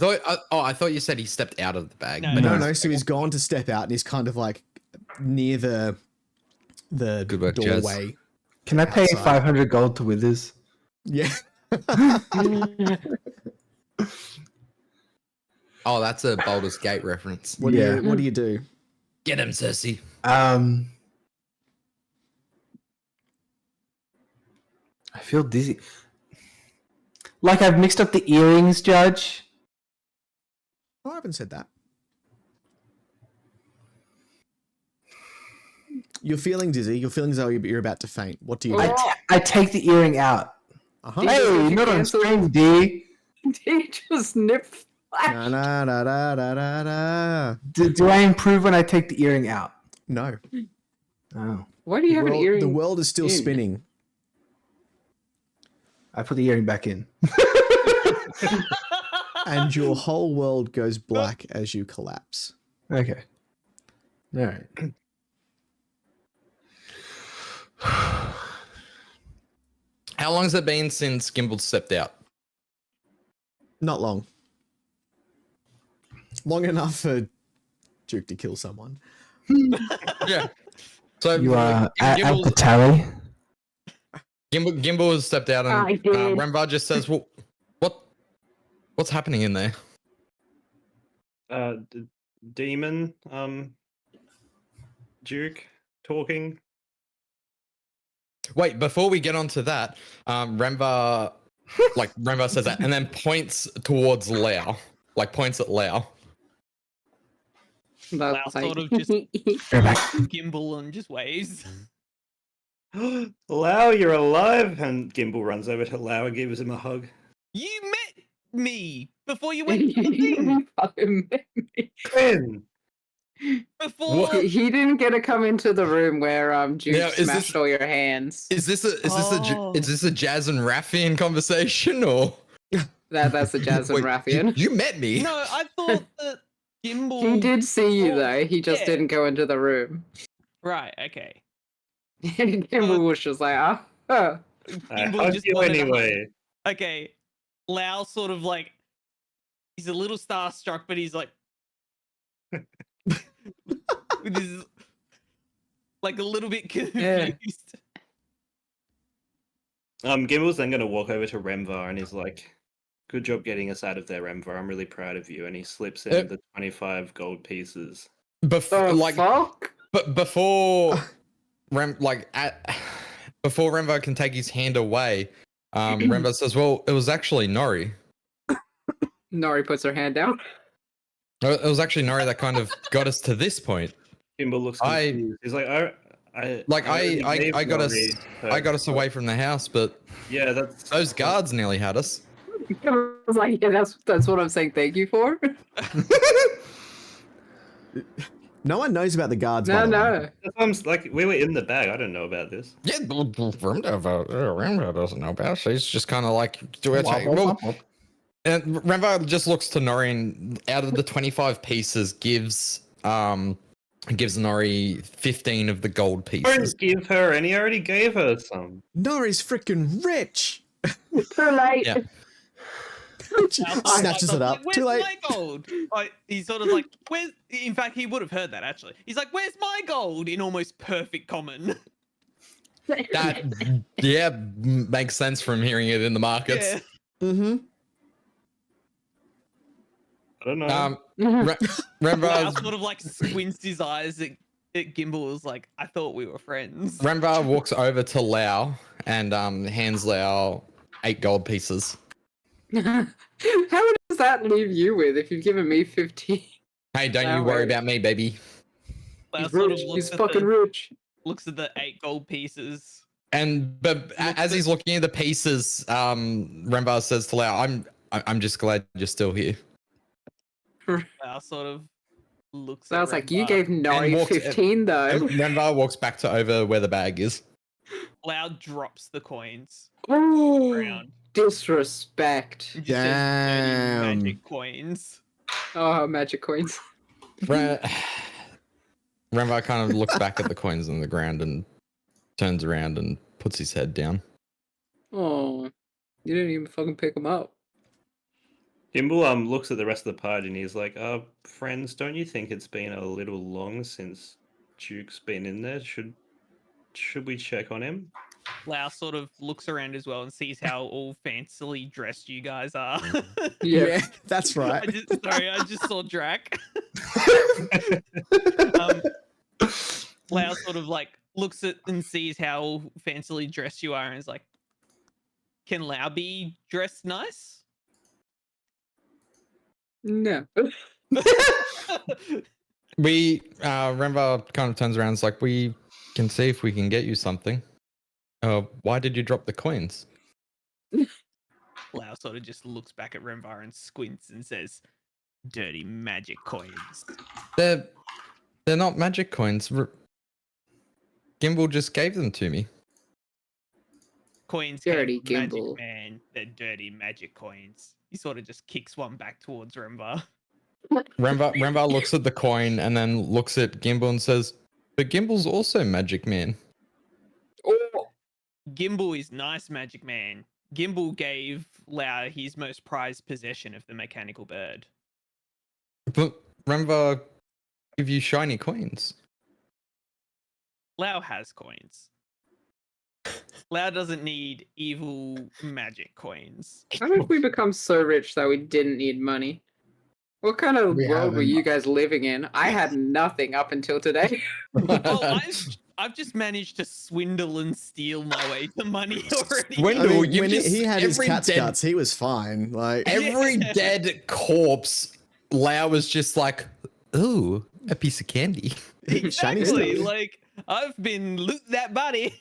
I thought you said he stepped out of the bag. No. but No, No. no. So he's gone to step out and he's kind of like near the Good work, Jez. doorway. Can I pay Outside. 500 gold to Withers? Yeah. Oh, that's a Baldur's Gate reference. What Yeah. do you do? Get him, Cersei. I feel dizzy. Like I've mixed up the earrings, Judge. Oh, I haven't said that. You're feeling dizzy. You're feeling as though you're about to faint. What do you do? I take the earring out. Uh-huh. Did Hey, you not on cancel? stream, D. He just nipped. Da, da, da, da, da, da, da. Do I improve when I take the earring out? No. Oh. Why do you have an earring? The world is still in? spinning. I put the earring back in. And your whole world goes black as you collapse. Okay. All right. How long has it been since Gimbal stepped out? Not long. Long enough for Duke to kill someone. Yeah. So You are at the Gimbal, tally. Gimbal has stepped out, and I did. Remvar just says, "Well, What's happening in there? Demon, Duke talking. Wait, before we get onto that, Remva says that and then points towards Lao, like points at Lao. Lao That's sort of like- just Go back. gimbal and just waves. Lau, you're alive! And Gimbal runs over to Lau and gives him a hug. You met me before you went to the thing. Fucking met me. Ben! Before What? He didn't get to come into the room where Duke Now, is smashed this- all your hands. Is this a Oh. Jazz and Raffian conversation or That's the Jazz and Wait, Raffian. You met me. no, I thought that gimbal. He did see you Oh, though. He just yeah. didn't go into the room. Right. Okay. And Gimbal was just like, oh. I Gimbal hug just you wanted a hug. anyway. Okay. Lao sort of like he's a little starstruck, but he's like with his like a little bit confused. Yeah. Gimbal's then going to walk over to Remvar and he's like, good job getting us out of there, Remvar. I'm really proud of you. And he slips in the 25 gold pieces. Before The fuck? but before before Remva can take his hand away, Remva says, "Well, it was actually Nori. Nori puts her hand down. It was actually Nori that kind of got us to this point. Gimbal looks confused. He's like, I got us Nori I got us away from the house, but Yeah, that's those guards nearly had us." I was like, yeah, that's what I'm saying. Thank you for. No one knows about the guards. No, by the way. no. That's why I'm like, we were in the bag. I don't know about this. Yeah, Remva doesn't know about it. She's just kind of like, and Remva just looks to Nori and out of the 25 pieces gives Nori 15 of the gold pieces. Don't give her any. I already gave her some. Nori's freaking rich. Too late. Yeah. Snatches it up. Where's Too late. my gold? He's sort of like, where's? In fact, he would have heard that actually. He's like, where's my gold? In almost perfect common. That makes sense from hearing it in the markets. Yeah. Mm-hmm. I don't know. Wow, Remva sort of like squints his eyes at Gimbal. Was like, I thought we were friends. Remva walks over to Lao and hands Lao 8 gold pieces. How does that leave you with if you've given me 15? Hey, don't Lao you worry rich. about me, baby. Lao He's sort of rich. looks He's at fucking rich. looks at the 8 gold pieces. But as he's looking at the pieces, Remva says to Lao, "I'm just glad you're still here." Lao sort of looks. So I at was like, you Rembar. gave Nori walks- 15 though. And Remva walks back to over where the bag is. Lao drops the coins. Ooh, Ground. disrespect. It just says Damn. dirty magic coins. Oh, magic coins. Remva kind of looks back at the coins on the ground and turns around and puts his head down. Oh, you didn't even fucking pick him up. Gimbal looks at the rest of the party and he's like, friends, don't you think it's been a little long since Duke's been in there? Should we check on him? Lao sort of looks around as well and sees how all fancily dressed you guys are. Yeah. That's right. I just saw Drac. Lao sort of like looks at and sees how fancily dressed you are and is like, can Lao be dressed nice? No. Remva kind of turns around and is like, we can see if we can get you something. Why did you drop the coins? Lao sort of just looks back at Remvar and squints and says, dirty magic coins. They're not magic coins. Gimbal just gave them to me. Coins Dirty came from Gimbal. Magic Man. They're dirty magic coins. He sort of just kicks one back towards Remvar. Remva looks at the coin and then looks at Gimbal and says, but Gimbal's also Magic Man. Oh, Gimbal is nice, Magic Man. Gimbal gave Lao his most prized possession of the mechanical bird. But Remva give you shiny coins. Lao has coins. Lao doesn't need evil magic coins. How did we become so rich that we didn't need money? What kind of We world were haven't. you guys living in? I had nothing up until today. Well, I've just managed to swindle and steal my way to money already. When- I mean, Wendell, you when just- he had his every cat's dead- guts, he was fine. Like, Every dead corpse, Lau was just like, ooh, a piece of candy. shiny Exactly. stuff. Like I've been loot that body.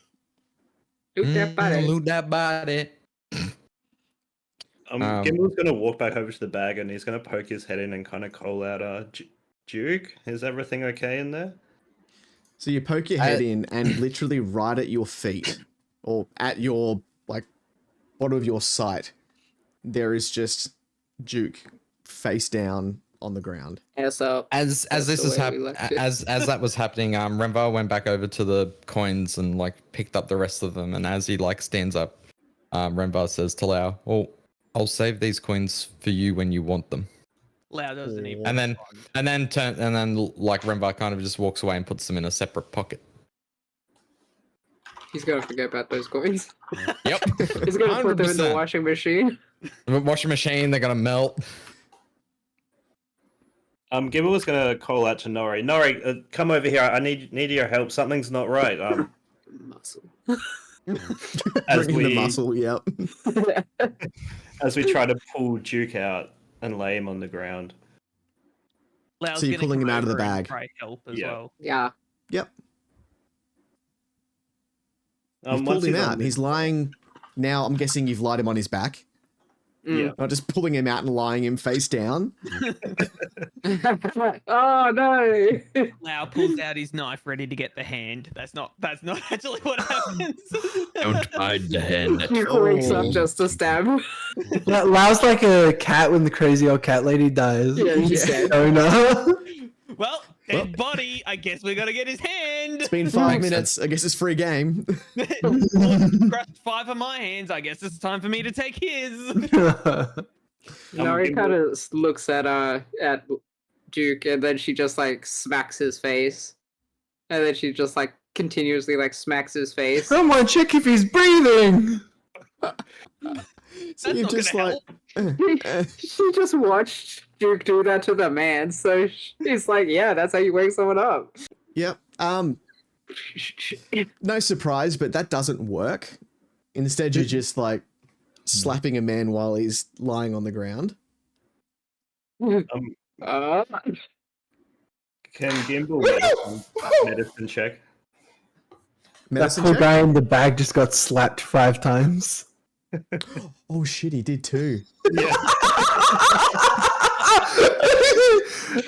Loot that body. Loot that body. Gimble's gonna walk back over to the bag and he's gonna poke his head in and kind of call out, Duke, is everything okay in there? So you poke your head in, and literally right at your feet, or at your like bottom of your sight, there is just Duke face down on the ground. Ass up. As That's this the is way we left it. as that was happening, Renvar went back over to the coins and like picked up the rest of them. And as he like stands up, Renvar says to Lau, "Well, I'll save these coins for you when you want them." Lao doesn't even. And then like Renvar kind of just walks away and puts them in a separate pocket. He's gonna forget about those coins. Yep. He's gonna put them in the 100%. washing machine. Washing machine, they're gonna melt. Gimble was gonna call out to Nori. Nori, come over here. I need your help. Something's not right. Muscle. As Bringing the we muscle, yep. as we try to pull Duke out and lay him on the ground. Lao's So you're gonna pulling him come out of the over and bag. try help as Yeah. well. Yeah. Yep. You've Once pulled him he's on out. the- He's lying. Now I'm guessing you've lied him on his back. Mm. Not just pulling him out and lying him face down. Oh no! Lao pulls out his knife, ready to get the hand. That's not actually what happens. hide the hand. He wakes up Oh. just to stab. Lau's like a cat when the crazy old cat lady dies. Yeah, he's dead. Oh no. Well, dead body. I guess we gotta get his hand. It's been 5 Makes minutes. I guess it's free game. Crushed 5 of my hands. I guess it's time for me to take his. Nori kind of looks at Duke, and then she just like smacks his face, and then she just like continuously like smacks his face. Someone check if he's breathing. So That's you're not just gonna like, help. She just watched Duke do that to the man, so she's like, "Yeah, that's how you wake someone up." yep. No surprise, but that doesn't work. Instead, you're just like slapping a man while he's lying on the ground. Uh, Can Gimble medicine check? That Medicine poor check? guy in the bag just got slapped 5 times. Oh shit, he did too. Yeah.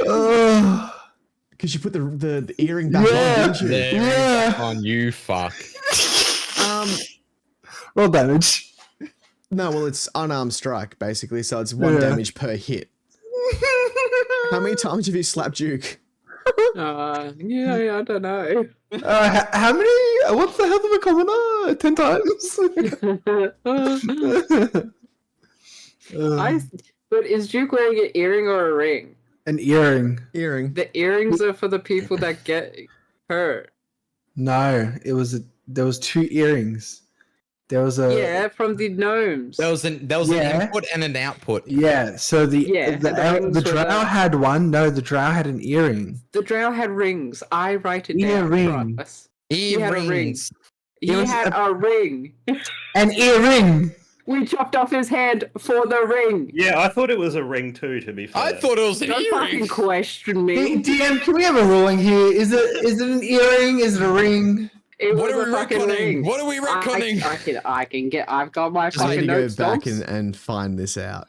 Oh, Because you put the earring back Yeah. on, didn't you? There Yeah. on you, fuck. roll damage. No, well, it's unarmed strike basically, so it's 1 Yeah. damage per hit. How many times have you slapped Duke? yeah, I don't know. How many? What's the health of a commoner? 10 times. But is Duke wearing an earring or a ring? An earring. Earring. The earrings are for the people that get hurt. No, there was 2 earrings. There was a Yeah, from the gnomes. There was an Yeah. input and an output. Yeah, so the Yeah, and the rings the were drow there. had one. No, the drow had an earring. The drow had rings. I write it down. Earring. Ross. He had a ring. Earrings. He It was had a ring. An earring. We chopped off his hand for the ring. Yeah, I thought it was a ring too, to be fair. I thought it was an Don't fucking earring. question Hey, me. DM, can we have a ruling here? Is it an earring? Is it a ring? It What was are a we fucking reckoning? ring. What are we reckoning? I can get. I've got my Just need fucking to go notes. back Dogs. and find this out.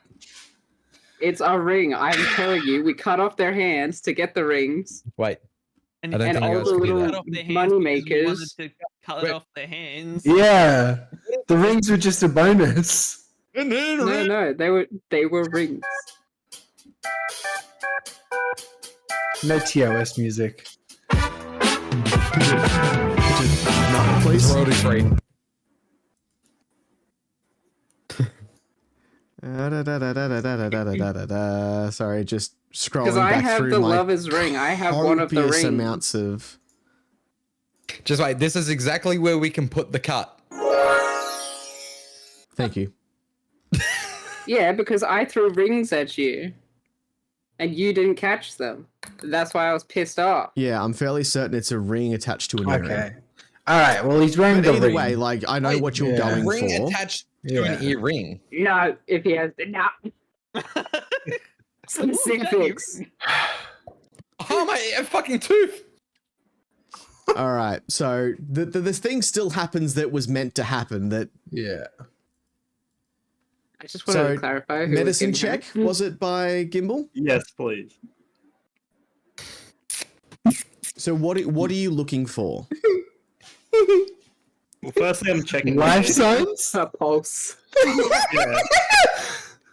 It's a ring. I'm telling you, we cut off their hands to get the rings. Wait, And, I don't And think I all was the gonna do little that. cut off their hands money because we wanted makers. to cut Wait. off their hands. Yeah, the rings were just a bonus. No, they were rings. No TOS music. No, please. Royalty free. Sorry, just scrolling Because I back have through the my Lovers ring. I have one of the copious rings. amounts of. Just wait. This is exactly where we can put the cut. Thank you. Yeah, because I threw rings at you, and you didn't catch them. That's why I was pissed off. Yeah, I'm fairly certain it's a ring attached to an earring. Okay. All right. Well, he's wearing But the either ring. way, like I know Wait, what you're yeah. going Ring for. attached to an earring. No, if he has no specifics. Oh my a fucking tooth. All right, so this thing still happens that was meant to happen. That Yeah. I just wanted So, to clarify. Who medicine was getting check, hurt. was it by Gimbal? Yes, please. So what are you looking for? Well, firstly, I'm checking Life the- signs? A pulse. Yeah.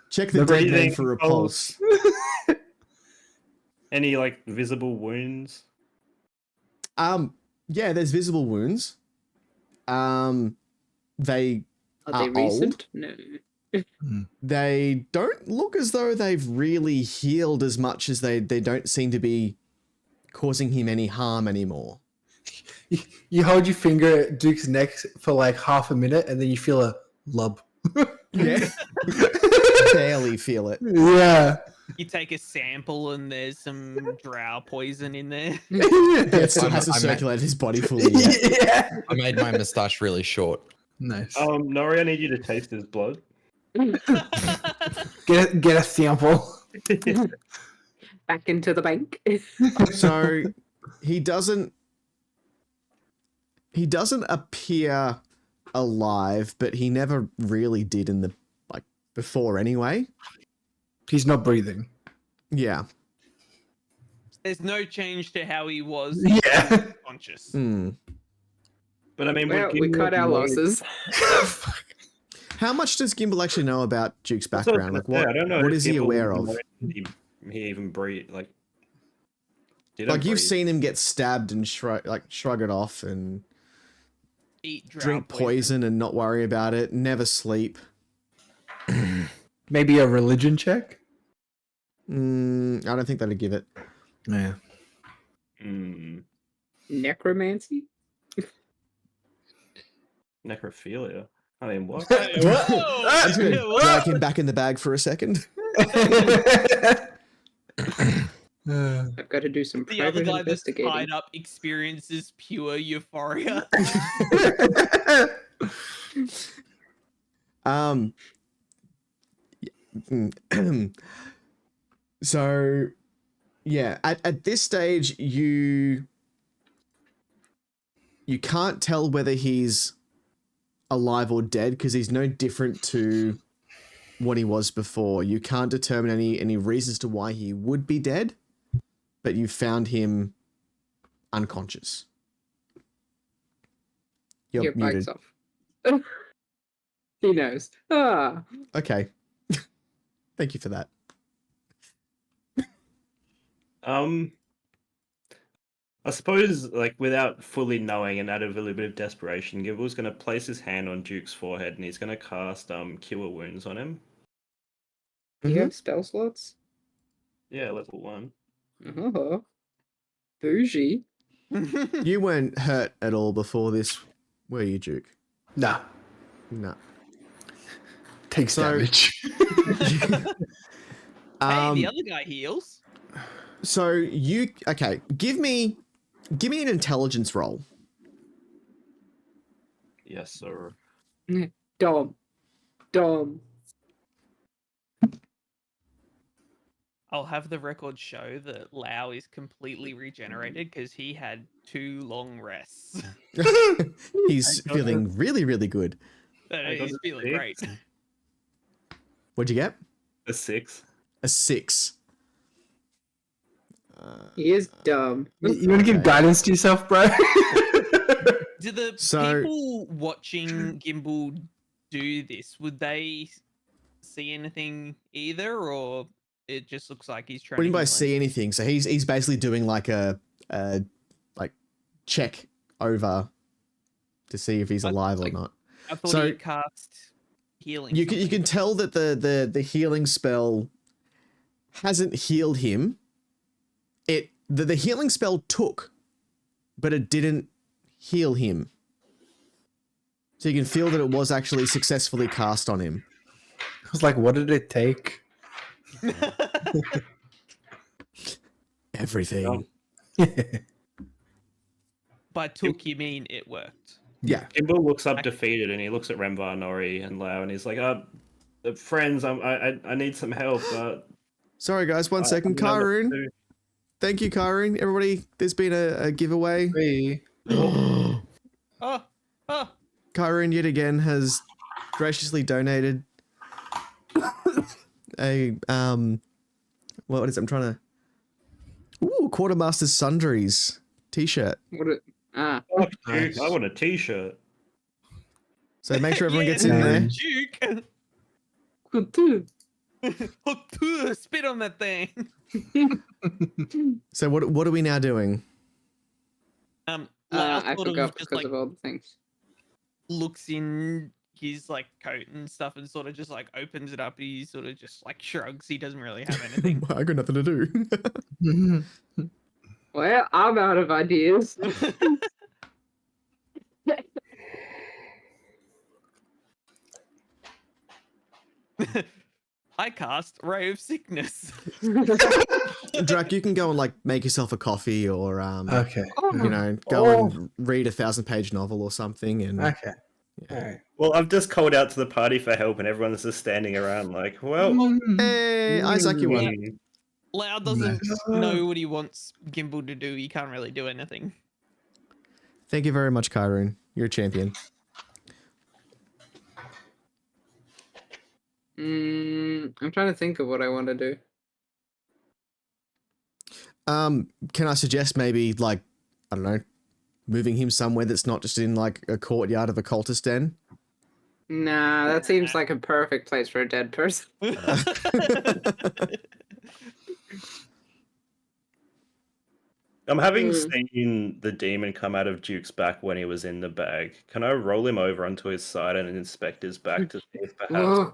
Check the The dead man breathing, for a pulse. pulse. Any like visible wounds? Yeah, there's visible wounds. They Are they Are recent? No. they don't look as though they've really healed as much as they don't seem to be causing him any harm anymore. You hold your finger at Duke's neck for like half a minute, and then you feel a lub. Yeah. Barely feel it. Yeah. You take a sample and there's some drow poison in there. Yeah, it still has to I'm- circulate his body fully. Yeah. Yeah. I made my moustache really short. Nice. Nori, I need you to taste his blood. Get a sample. Back into the bank. So he doesn't appear alive, but he never really did in the before anyway. He's not breathing. Yeah. There's no change to how he was Yeah. conscious. Hmm. But I mean, Well, would we Gimbal cut our know- losses. How much does Gimbal actually know about Duke's That's what I was background? Like gonna say, what? I don't know What if is he Gimbal aware of? knows He even breathe like. Didn't Like you've breathe. seen him get stabbed and shrug it off and Eat drow drink poison and not worry about it. Never sleep. Maybe a religion check? I don't think that'd give it. Yeah. Mm, Necromancy? necrophilia. I mean, what? Whoa! I'm just gonna Whoa! drag him back in the bag for a second. I've got to do some The other private guy that's investigating. tied up experiences pure euphoria. So yeah, at this stage you can't tell whether he's alive or dead because he's no different to what he was before. You can't determine any reasons to why he would be dead, but you found him unconscious. You're Your muted. bike's off. He knows. Ah. Okay. Thank you for that. I suppose, like, without fully knowing and out of a little bit of desperation, Gimble's going to place his hand on Duke's forehead and he's going to cast Cure Wounds on him. Do you Mhm. have spell slots? Yeah, level 1. Oh. Bougie. You weren't hurt at all before this, were you, Duke? Nah. No. Takes So- damage. Hey, Um, the other guy heals. So give me an intelligence roll. Yes, sir. Dom. I'll have the record show that Lau is completely regenerated because he had 2 long rests. He's feeling really, really good. I got He's a feeling 6. great. What'd you get? A 6. A 6. He is dumb. You want to give Okay. guidance to yourself, bro? Do the So- people watching Gimbal do this, would they see anything either, or it just looks like he's trying What do you to mean by heal see anything? So he's basically doing like a check over to see if he's Like- alive or like- not. I thought So- he cast healing. You can something. tell that the healing spell hasn't healed him. The healing spell took, but it didn't heal him. So you can feel that it was actually successfully cast on him. I was like, what did it take? Everything. By took, you mean it worked. Yeah. Gimbal looks up defeated and he looks at Remvar, Nori, and Lau, and he's like, friends, I need some help. Sorry, guys. 1 second. I don't know what to Kyrene. do." Thank you, Kyrene. Everybody, there's been a giveaway. Hey. Oh, Kyrene yet again has graciously donated a what is it? I'm trying to Quartermaster's Sundries t-shirt. Ah, Oh, Duke, Nice. I want a t-shirt. So make sure everyone Yeah, gets in there. Duke. good too. Spit on that thing. So what are we now doing? Lyle I sort of forgot just because like of all the things. looks in his like coat and stuff and sort of just like opens it up. He sort of just like shrugs. He doesn't really have anything. I got nothing to do. Well, I'm out of ideas. I cast Ray of Sickness. Drac, you can go and like make yourself a coffee or Okay. you know, go and read a 1,000-page novel or something and Okay. All right. Well, I've just called out to the party for help, and everyone's just standing around like, well, hey, Isaac, you won. Lau doesn't know what he wants Gimbal to do. He can't really do anything. Thank you very much, Kyrene. You're a champion. I'm trying to think of what I want to do. Can I suggest maybe like, I don't know, moving him somewhere that's not just in like a courtyard of a cultist den? Nah, that seems like a perfect place for a dead person. I'm having seen the demon come out of Duke's back when he was in the bag. Can I roll him over onto his side and inspect his back to see if perhaps Whoa.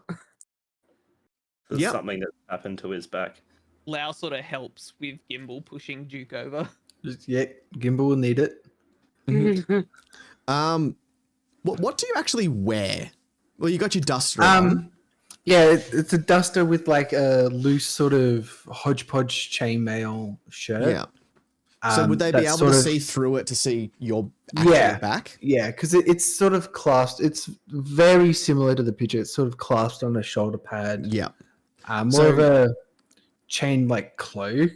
there's Yep. something that's happened to his back? Lau sort of helps with Gimbal pushing Duke over. Yeah, Gimbal will need it. What do you actually wear? Well, you got your duster on. Yeah, it's a duster with like a loose sort of hodgepodge chainmail shirt. Yeah. So would they be that's able to sort of- see through it to see your actual Yeah. back? Yeah, because it's sort of clasped. It's very similar to the picture. It's sort of clasped on a shoulder pad. Yeah. More So- of a chain like cloak.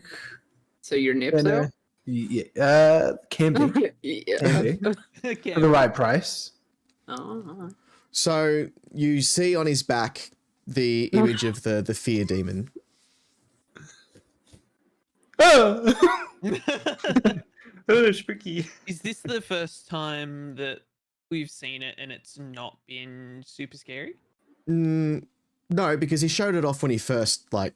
So your nips than out? can be Yeah. can be Okay. for the right price. Oh. So you see on his back the image of the fear demon. Oh, spooky. Is this the first time that we've seen it and it's not been super scary? No, because he showed it off when he first when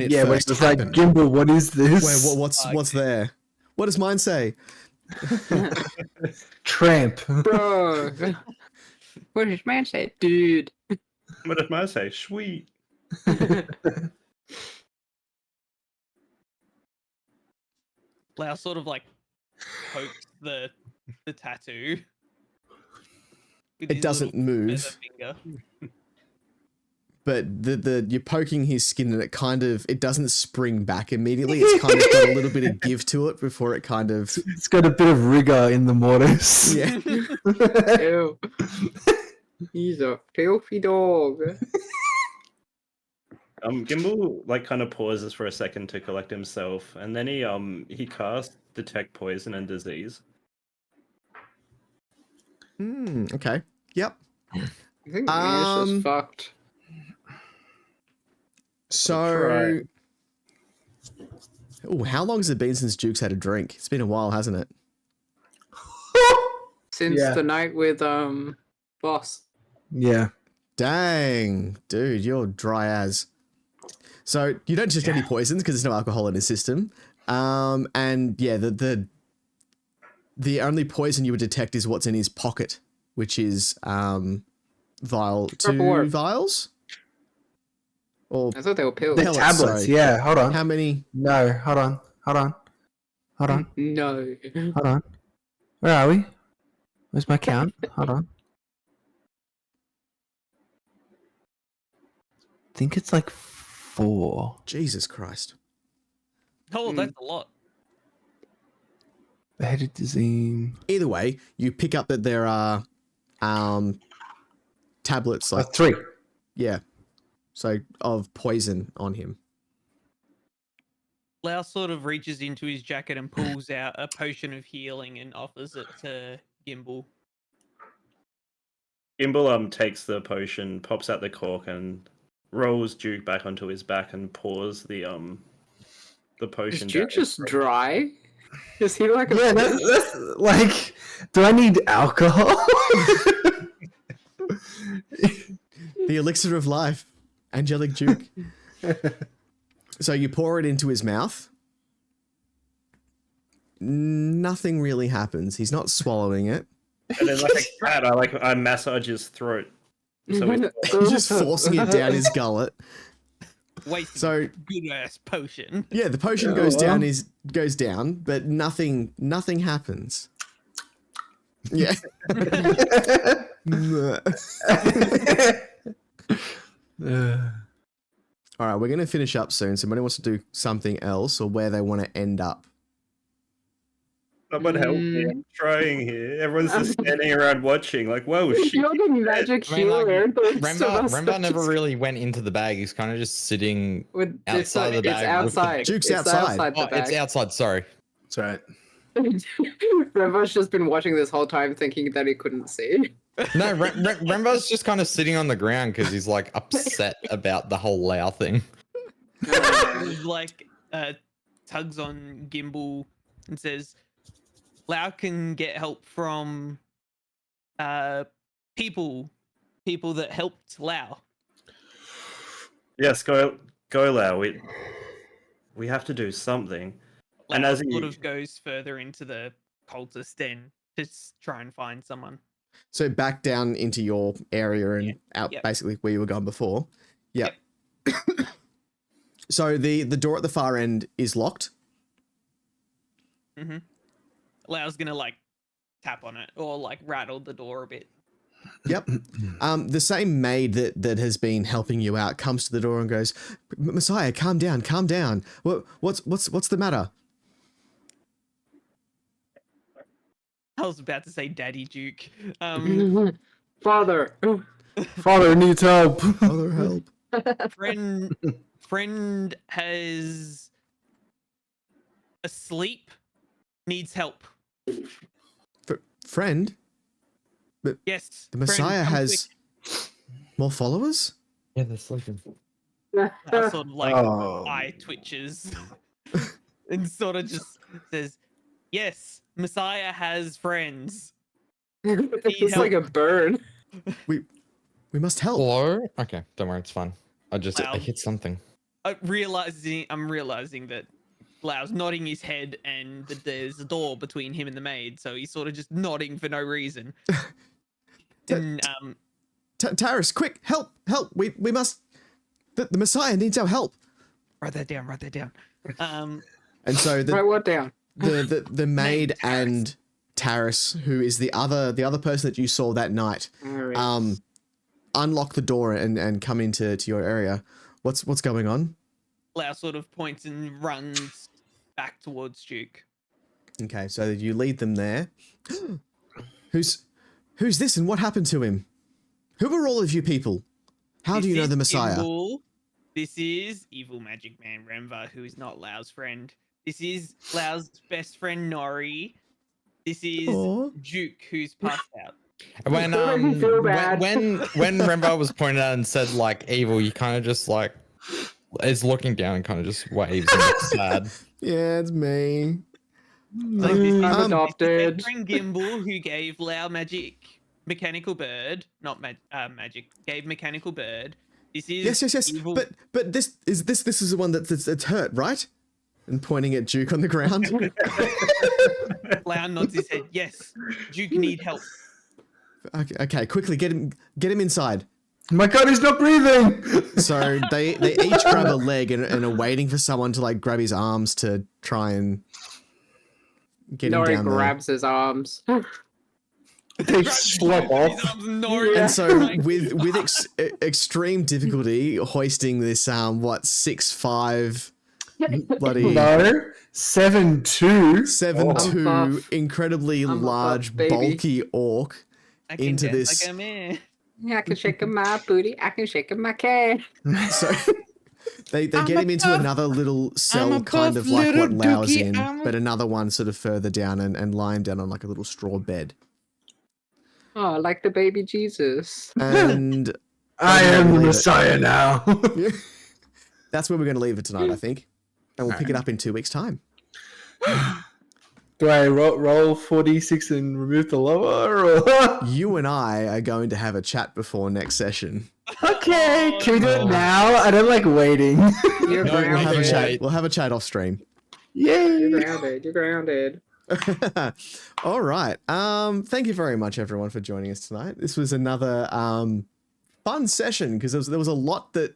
it Yeah, when first it's like happened. Gimbal, what is this? Where, what's there? What does mine say? Tramp. Bro. What did man say? Dude. What did I say? Sweet. Lau sort of like pokes the tattoo. with It his doesn't little move, feather finger. but the you're poking his skin and it doesn't spring back immediately. It's kind of got a little bit of give to it before it kind of It's got a bit of rigor in the mortise. yeah. Ew. He's a filthy dog. Gimbal kind of pauses for a second to collect himself, and then he casts detect poison and disease. Okay. Yep. I think Manish is fucked. So, how long has it been since Duke's had a drink? It's been a while, hasn't it? Since Yeah. the night with Boss. Yeah. Dang, dude, you're dry as. So you don't detect any poisons because there's no alcohol in his system. And yeah, the only poison you would detect is what's in his pocket, which is two Purple vials. Or I thought they were pills. The Pellets, tablets. sorry. Yeah. Hold on. how many? No. Hold on. Hold on. Hold on. No. Hold on. Where are we? Where's my count? Hold on. think it's like 4. Jesus Christ. Oh, that's a lot. Beheaded disease. Either way, you pick up that there are tablets like 3. yeah. So of poison on him. Lau sort of reaches into his jacket and pulls out a potion of healing and offers it to Gimbal. Gimbal takes the potion, pops out the cork, and rolls Duke back onto his back and pours the Is potion. Duke down his just throat. dry? Is he like a Yeah, that's like, do I need alcohol? The elixir of life. Angelic Duke. So you pour it into his mouth. Nothing really happens. He's not swallowing it. And then, like a cat, I massage his throat. So he's He's just forcing it down his gullet. Wasting So good ass potion. yeah, the potion goes down, but nothing happens. Yeah. All right, we're going to finish up soon. Somebody wants to do something else or where they want to end up. someone help me. I'm trying here. Everyone's just standing around watching, like, whoa, shit. You're the magic I mean, like, healer. The rest of us Remba are never just- really went into the bag. He's kind of just sitting. With- outside the it's bag with the- outside. Juke's It's outside. the Oh, it's bag. outside. Sorry. That's right. Remba's just been watching this whole time thinking that he couldn't see. No, Remba's just kind of sitting on the ground because he's like upset about the whole Lao thing. Like tugs on Gimbal and says, Lau can get help from people that helped Lau. Yes, go Lau. We have to do something. Lau And as sort he- of goes further into the cultist den to try and find someone. So back down into your area and out Yep. basically where you were going before. Yep. So the door at the far end is locked. Mm-hmm. Lau's gonna like tap on it or like rattle the door a bit. Yep. The same maid that has been helping you out comes to the door and goes, "Messiah, calm down, calm down. What's the matter?" I was about to say Daddy Duke. Father. Father needs help. Other help. friend has asleep, needs help. Friend, Yes. the friend, Messiah come has more followers? Yeah, they're sleeping. quick. Sort of like Oh. eye twitches and sort of just says, "Yes, Messiah has friends." It's like a burn. We must help. Hello? Okay, don't worry, it's fine. I Wow. hit something. I'm realizing that Lau's nodding his head and that there's a door between him and the maid, so he's sort of just nodding for no reason. And Taris, quick, help. We must. The Messiah needs our help. write that down. And so Write the what down? the maid and Taris, who is the other person that you saw that night, Alright. unlock the door and come into your area. What's going on? Lau sort of points and runs back towards Duke. Okay, so you lead them there. Who's this and what happened to him? Who are all of you people? How do you know This the is Messiah? Gimbal. This is evil magic man Remva, who is not Lau's friend. This is Lau's best friend Nori. This is Aw. Duke, who's passed out. When That made me feel bad. when Remba was pointed out and said like evil, you kind of just like is looking down and kind of just waves and looks sad. Yeah, it's me. Like, this is- I'm this is adopted. best friend Gimbal, who gave Lau mechanical bird, not magic, gave mechanical bird. This is Yes. evil. But this is the one that's hurt, right? And pointing at Duke on the ground. Lau nods his head. Yes, Duke need help. Okay, quickly get him inside. My God, he's not breathing. So they each grab a leg and are waiting for someone to like grab his arms to try and get him Nori down there. grabs his arms. They slop off. And so with extreme difficulty hoisting this 6'5" bloody No, 7'2". 7'2" buff. incredibly I'm a buff, large baby. bulky orc I can into dance this. like a man. I can shake my booty. I can shake my cat. So they get him into another little cell, kind of like what Lau's in, but another one sort of further down and lie him down on like a little straw bed. Oh, like the baby Jesus. And I am the Messiah now. that's where we're going to leave it tonight, I think. And we'll pick it up in 2 weeks' time. Do I roll 4d6 and remove the lower? Or? You and I are going to have a chat before next session. Okay, can we do it now? I don't like waiting. You're No, We'll have a grounded. chat. We'll have a chat off stream. Yay! You're grounded. You're grounded. All right. Thank you very much, everyone, for joining us tonight. This was another fun session because there was a lot that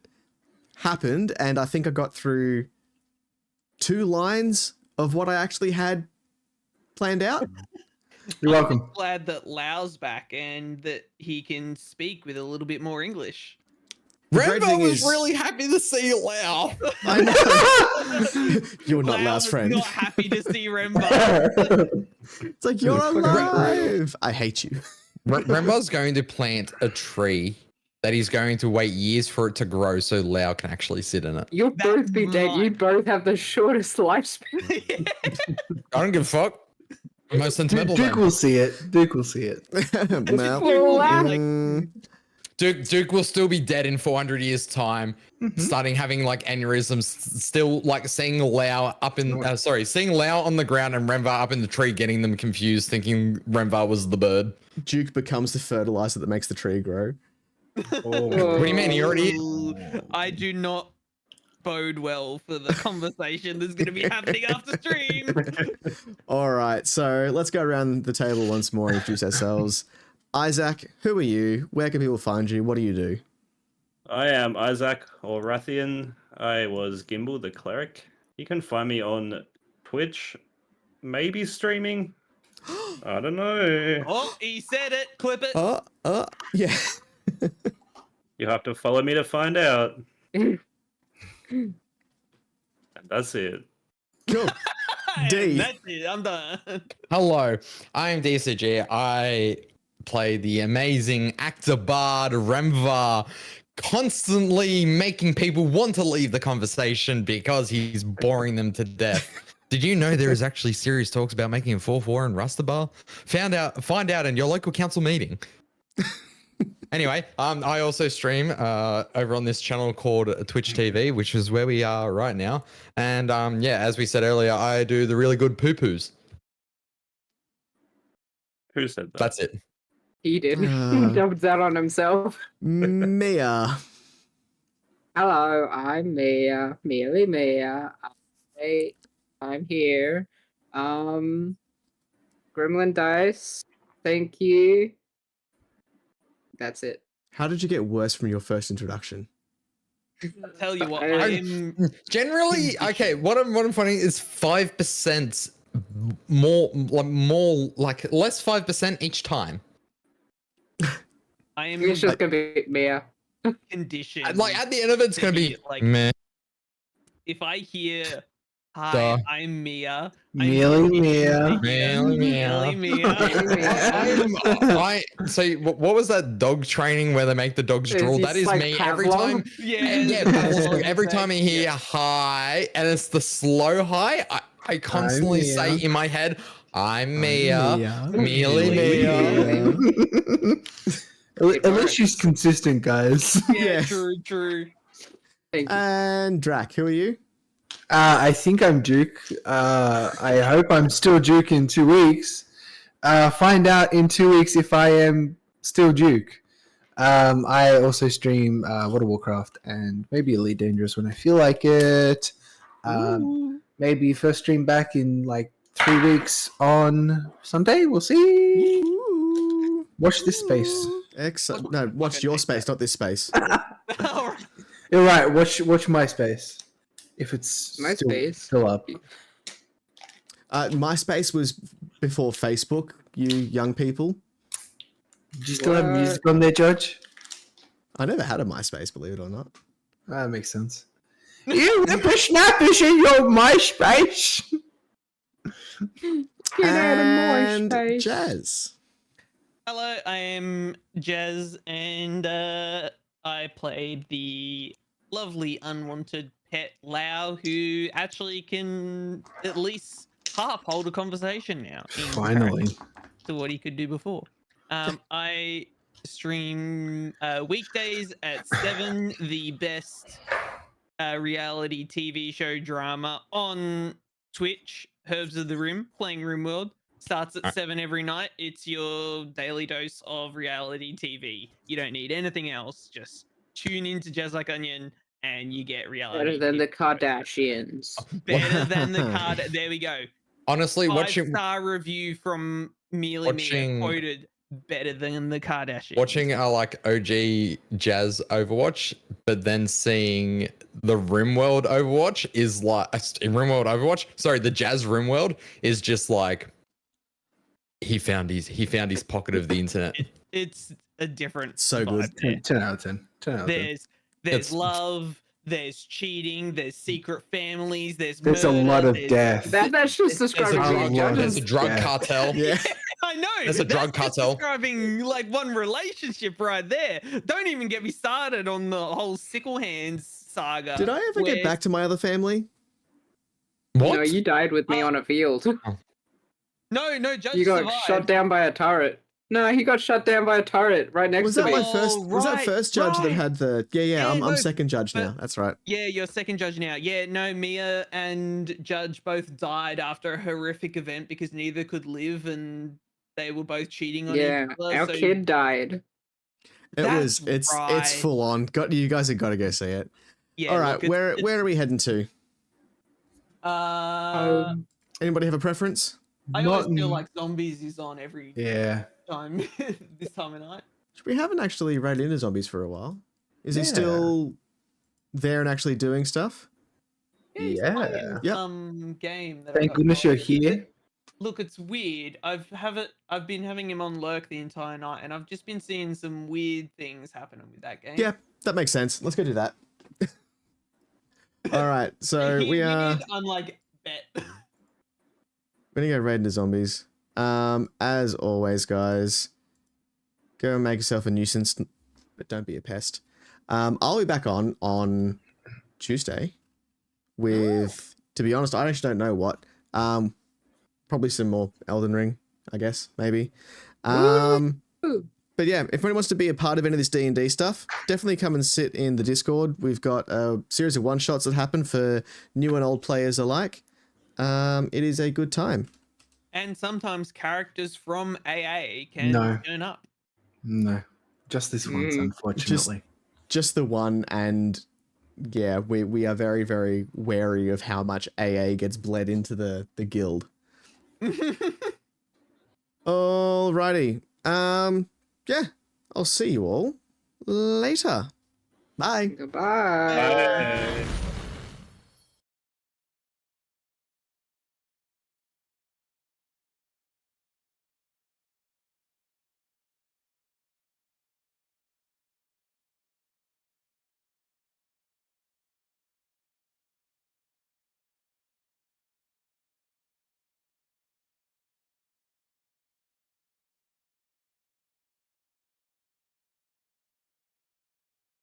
happened, and I think I got through 2 lines of what I actually had planned out. You're welcome. I'm glad that Lau's back and that he can speak with a little bit more English. The great Rembo thing was is- really happy to see Lau. I know. You're not Lau Lau's was friend. not happy to see Rembo. It's like, you're alive. I hate you. Rembo's going to plant a tree that he's going to wait years for it to grow so Lau can actually sit in it. You'll That's both be dead. You mine. both have the shortest lifespan. I don't give a fuck. Most sentimental. Duke then. will see it. Duke will see it. Well, Like, Duke will still be dead in 400 years' time, starting having like aneurysms, still like seeing Lau seeing Lau on the ground and Renvar up in the tree, getting them confused, thinking Renvar was the bird. Duke becomes the fertilizer that makes the tree grow. What do you mean? He already. Ooh, I do not bode well for the conversation that's going to be happening after stream. All right, so let's go around the table once more and introduce ourselves. Isaac, who are you? Where can people find you? What do you do? I am Isaac or Rathian. I was Gimbal the cleric. You can find me on Twitch, maybe streaming. I don't know. Oh, he said it. Clip it. Yeah. You have to follow me to find out. And that's it. Cool. And D. that's it. I'm done. Hello, I am DCG. I play the amazing actor bard Remvar, constantly making people want to leave the conversation because he's boring them to death. Did you know there is actually serious talks about making a 4-4 in Rustabar? Find out in your local council meeting. Anyway, I also stream over on this channel called Twitch TV, which is where we are right now. And yeah, as we said earlier, I do the really good poo-poos. Who said that? That's it. he did. Uh. Dumped that on himself. Mia. Hello, I'm Mia. Mealy Mia. I'm here. Gremlin Dice. Thank you. That's it. How did you get worse from your first introduction? I'll tell you what, I- I'm Generally, okay. What I'm finding is 5% more like less 5% each time. I am It's just gonna be Mia. conditioned. Like at the end of it, it's gonna be like meh. if I hear hi, Duh. I'm Mia. Mealy Mia. Mealy Mia. So what was that dog training where they make the dogs Is drool? he That is like me every Pavlov? time. Yeah, Pavlov, every time I hear hi and it's the slow hi, I constantly Mia. say in my head, I'm Mia. Mia. Mealy Mia. At least she's consistent, guys. Yeah, true. Thank you. And Drac, who are you? I think I'm Duke. I hope I'm still Duke in 2 weeks. Find out in 2 weeks if I am still Duke. I also stream World of Warcraft and maybe Elite Dangerous when I feel like it. Maybe first stream back in like 3 weeks on Sunday. We'll see. Watch this space. Excellent. No, watch your space, not this space. All right. You're right. Watch my space. If it's MySpace? still up. MySpace was before Facebook, you young people. Do you still have What? music on there, Judge? I never had a MySpace, believe it or not. That makes sense. You whippersnappers in your MySpace. Get out of my And space. Jazz. Hello, I am Jazz, and I played the lovely unwanted pet Lau, who actually can at least half hold a conversation now. in Finally. comparison to what he could do before. I stream weekdays at 7, the best reality TV show drama on Twitch, Herbs of the Rim, playing RimWorld. Starts at 7 every night. It's your daily dose of reality TV. You don't need anything else. Just tune into Jazz Like Onion and you get reality. Better than the TV. Kardashians. Better than the card. There we go. Honestly, watching 5-star review from Mealy Mia watching- quoted better than the Kardashians. watching like OG Jazz Overwatch, but then seeing the RimWorld Overwatch is like RimWorld Overwatch. Sorry, the Jazz RimWorld is just like he found his pocket of the internet. It's a different So good. vibe there. 10 out of 10. 10 out of 10. There's It's- love, there's cheating, there's secret families, there's There's a murder, lot of there's- death. That's just There's describing a Judge's- lot of there's a drug Yeah. cartel. Yeah. I know. There's a drug that's just cartel. describing like one relationship right there. Don't even get me started on the whole sickle hands saga. Did I ever get where- back to my other family? What? No, you died with me on a field. No, Judge You got survived. shot down by a turret. No, he got shot down by a turret right next Was to that me. my first? Was that right, first judge that right. had the? Yeah, Yeah, I'm no, second judge but- now. That's right. Yeah, you're second judge now. Yeah, no, Mia and Judge both died after a horrific event because neither could live and they were both cheating on Yeah, each other. our so kid died. It's That's right. it's full on. You guys have got to go see it. Yeah, All right, look, it's- where are we heading to? Anybody have a preference? I always Not- feel like Zombies is on every Yeah. time this time of night. We haven't actually read into zombies for a while. Is he Yeah. still there and actually doing stuff? He's Yeah. playing Yep. some game. That I Thank got goodness you're going. here. Look, it's weird. I've been having him on lurk the entire night, and I've just been seeing some weird things happening with that game. Yeah, that makes sense. Let's go do that. All right, so we are. need, unlike bet. We're gonna go raid into zombies. As always, guys, go and make yourself a nuisance, but don't be a pest. I'll be back on Tuesday with, to be honest, I actually don't know what. Probably some more Elden Ring, I guess, maybe. But yeah, if anyone wants to be a part of any of this D&D stuff, definitely come and sit in the Discord. We've got a series of one-shots that happen for new and old players alike. It is a good time. And sometimes characters from AA can No. turn up. No. Just this once, unfortunately. Just the one, and yeah, we are very, very wary of how much AA gets bled into the guild. Alrighty. Yeah, I'll see you all later. Bye. Goodbye. Bye.